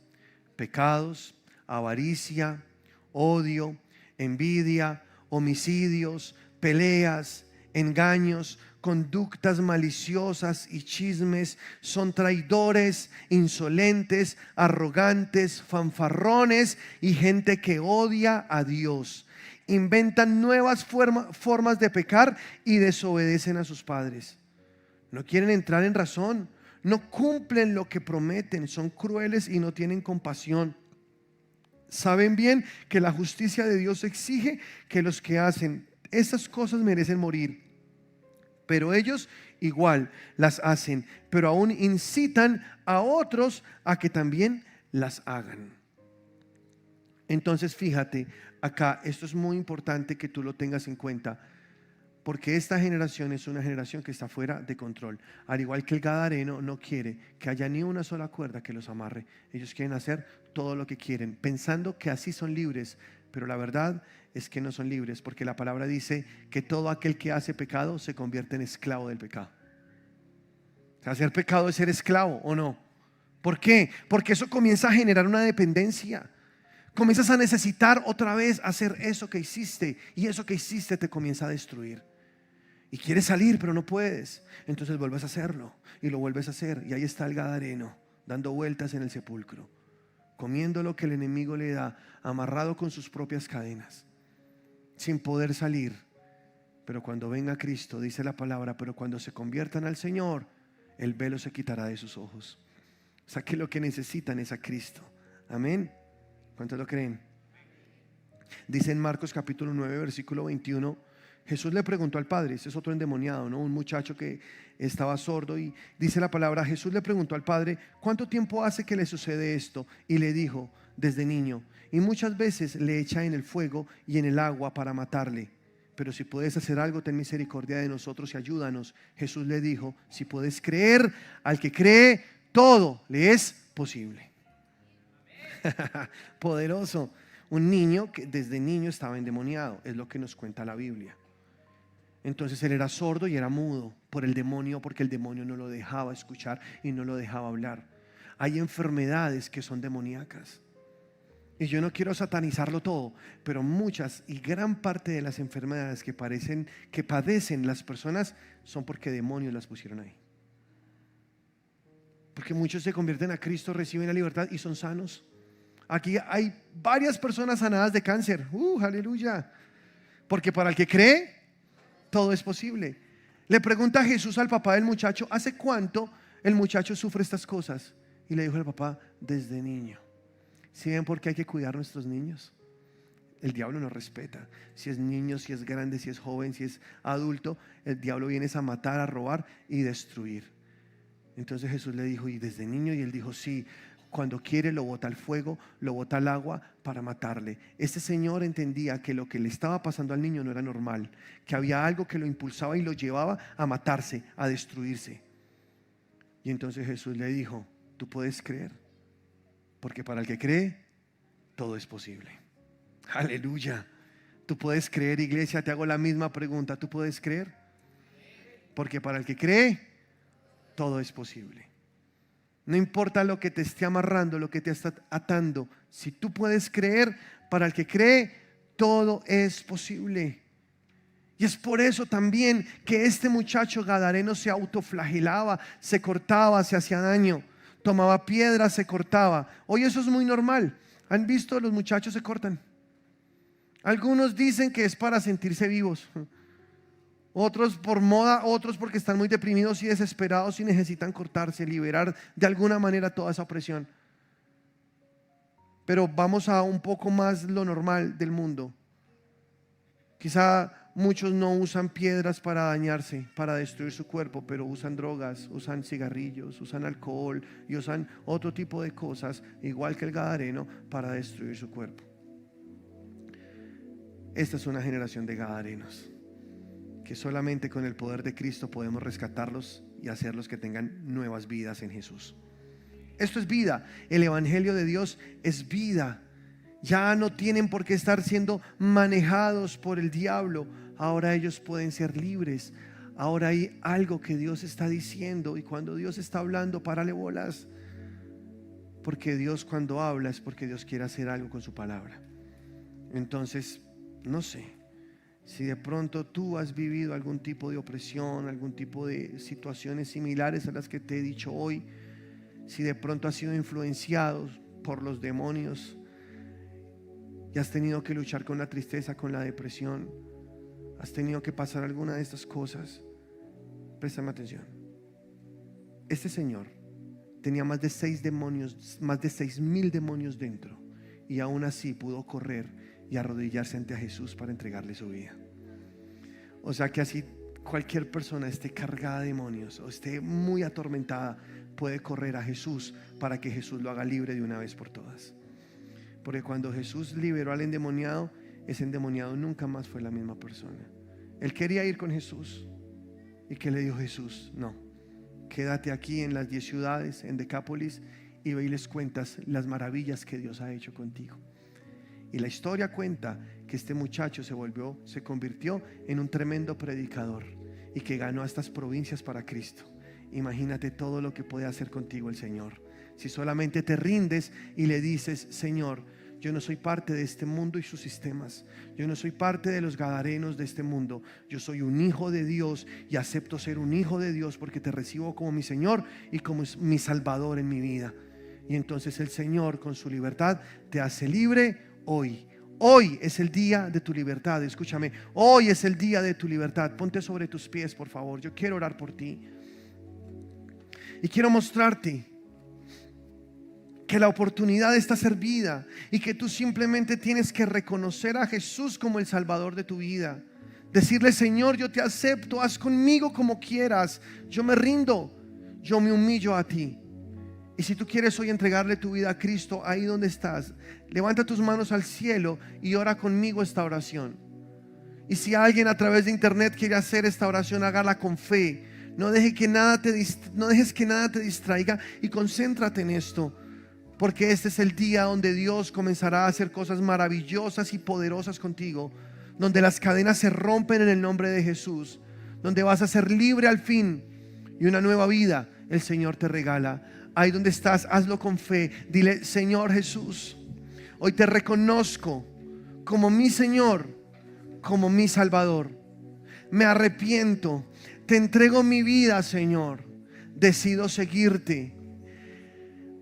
pecados, avaricia, odio, envidia, homicidios, peleas, engaños, conductas maliciosas y chismes. Son traidores, insolentes, arrogantes, fanfarrones y gente que odia a Dios. Inventan nuevas formas de pecar y desobedecen a sus padres. No quieren entrar en razón, no cumplen lo que prometen, son crueles y no tienen compasión. Saben bien que la justicia de Dios exige que los que hacen esas cosas merecen morir, pero ellos igual las hacen, pero aún incitan a otros a que también las hagan. Entonces fíjate, acá esto es muy importante que tú lo tengas en cuenta, porque esta generación es una generación que está fuera de control. Al igual que el gadareno no quiere que haya ni una sola cuerda que los amarre. Ellos quieren hacer todo lo que quieren, pensando que así son libres. Pero la verdad es que no son libres, porque la palabra dice que todo aquel que hace pecado se convierte en esclavo del pecado. O sea, hacer pecado es ser esclavo, ¿o no? ¿Por qué? Porque eso comienza a generar una dependencia. Comienzas a necesitar otra vez hacer eso que hiciste, y eso que hiciste te comienza a destruir. Y quieres salir pero no puedes, entonces vuelves a hacerlo y lo vuelves a hacer. Y ahí está el gadareno dando vueltas en el sepulcro, comiendo lo que el enemigo le da, amarrado con sus propias cadenas, sin poder salir. Pero cuando venga Cristo, dice la palabra, pero cuando se conviertan al Señor, el velo se quitará de sus ojos. O sea que lo que necesitan es a Cristo. Amén. ¿Cuántos lo creen? Dice en Marcos capítulo 9 versículo 21, Jesús le preguntó al padre, ese es otro endemoniado, ¿no? Un muchacho que estaba sordo, y dice la palabra, Jesús le preguntó al padre, ¿cuánto tiempo hace que le sucede esto? Y le dijo, desde niño, y muchas veces le echa en el fuego y en el agua para matarle. Pero si puedes hacer algo, ten misericordia de nosotros y ayúdanos. Jesús le dijo, si puedes creer, al que cree, todo le es posible. Poderoso. Un niño que desde niño estaba endemoniado, es lo que nos cuenta la Biblia. Entonces él era sordo y era mudo por el demonio, porque el demonio no lo dejaba escuchar y no lo dejaba hablar. Hay enfermedades que son demoníacas, y yo no quiero satanizarlo todo, pero muchas y gran parte de las enfermedades que padecen las personas son porque demonios las pusieron ahí. Porque muchos se convierten a Cristo, reciben la libertad y son sanos. Aquí hay varias personas sanadas de cáncer. Aleluya. Porque para el que cree, todo es posible. Le pregunta Jesús al papá del muchacho, ¿hace cuánto el muchacho sufre estas cosas? Y le dijo el papá, desde niño. ¿Sí ven por qué hay que cuidar a nuestros niños? El diablo nos respeta. Si es niño, si es grande, si es joven, si es adulto, el diablo viene a matar, a robar y destruir. Entonces Jesús le dijo, ¿y desde niño? Y él dijo, sí. Cuando quiere lo bota al fuego, lo bota al agua para matarle. Este señor entendía que lo que le estaba pasando al niño no era normal, que había algo que lo impulsaba y lo llevaba a matarse, a destruirse. Y entonces Jesús le dijo, tú puedes creer, porque para el que cree, todo es posible. Aleluya. Tú puedes creer, iglesia. Te hago la misma pregunta, ¿tú puedes creer? Porque para el que cree, todo es posible. No importa lo que te esté amarrando, lo que te está atando. Si tú puedes creer, para el que cree, todo es posible. Y es por eso también que este muchacho gadareno se autoflagelaba, se cortaba, se hacía daño, tomaba piedras, se cortaba. Hoy eso es muy normal. ¿Han visto? Los muchachos se cortan. Algunos dicen que es para sentirse vivos, otros por moda, otros porque están muy deprimidos y desesperados y necesitan cortarse, liberar de alguna manera toda esa opresión. Pero vamos a un poco más lo normal del mundo. Quizá muchos no usan piedras para dañarse, para destruir su cuerpo, pero usan drogas, usan cigarrillos, usan alcohol y usan otro tipo de cosas, igual que el gadareno, para destruir su cuerpo. Esta es una generación de gadarenos que solamente con el poder de Cristo podemos rescatarlos y hacerlos que tengan nuevas vidas en Jesús. Esto es vida. El evangelio de Dios es vida. Ya no tienen por qué estar siendo manejados por el diablo. Ahora ellos pueden ser libres. Ahora hay algo que Dios está diciendo, y cuando Dios está hablando, párale bolas, porque Dios cuando habla es porque Dios quiere hacer algo con su palabra. Entonces, no sé si de pronto tú has vivido algún tipo de opresión, algún tipo de situaciones similares a las que te he dicho hoy. Si de pronto has sido influenciado por los demonios y has tenido que luchar con la tristeza, con la depresión, has tenido que pasar alguna de estas cosas, préstame atención. Este señor tenía más de 6.000 demonios dentro, y aún así pudo correr y arrodillarse ante Jesús para entregarle su vida. O sea que así cualquier persona esté cargada de demonios o esté muy atormentada, puede correr a Jesús para que Jesús lo haga libre de una vez por todas. Porque cuando Jesús liberó al endemoniado, ese endemoniado nunca más fue la misma persona. Él quería ir con Jesús. ¿Y qué le dijo Jesús? No, quédate aquí en las 10 ciudades, en Decápolis, y ve y les cuentas las maravillas que Dios ha hecho contigo. Y la historia cuenta que este muchacho se convirtió en un tremendo predicador y que ganó a estas provincias para Cristo. Imagínate todo lo que puede hacer contigo el Señor si solamente te rindes y le dices: Señor, yo no soy parte de este mundo y sus sistemas, yo no soy parte de los gadarenos de este mundo, yo soy un hijo de Dios y acepto ser un hijo de Dios porque te recibo como mi Señor y como mi Salvador en mi vida. Y entonces el Señor con su libertad te hace libre. Hoy es el día de tu libertad. Escúchame, hoy es el día de tu libertad. Ponte sobre tus pies, por favor. Yo quiero orar por ti y quiero mostrarte que la oportunidad está servida y que tú simplemente tienes que reconocer a Jesús como el Salvador de tu vida. Decirle: Señor, yo te acepto, haz conmigo como quieras, yo me rindo, yo me humillo a ti. Y si tú quieres hoy entregarle tu vida a Cristo, ahí donde estás, levanta tus manos al cielo y ora conmigo esta oración. Y si alguien a través de internet quiere hacer esta oración, hágala con fe. No dejes que nada te distraiga y concéntrate en esto, porque este es el día donde Dios comenzará a hacer cosas maravillosas y poderosas contigo, donde las cadenas se rompen en el nombre de Jesús, donde vas a ser libre al fin y una nueva vida el Señor te regala. Ahí donde estás, hazlo con fe. Dile: Señor Jesús, hoy te reconozco como mi Señor, como mi Salvador. Me arrepiento, te entrego mi vida, Señor. Decido seguirte.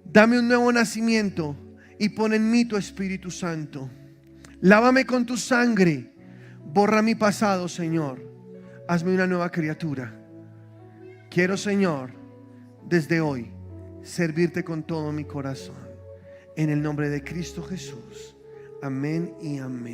Dame un nuevo nacimiento y pon en mí tu Espíritu Santo. Lávame con tu sangre. Borra mi pasado, Señor. Hazme una nueva criatura. Quiero, Señor, desde hoy servirte con todo mi corazón. En el nombre de Cristo Jesús. Amén y amén.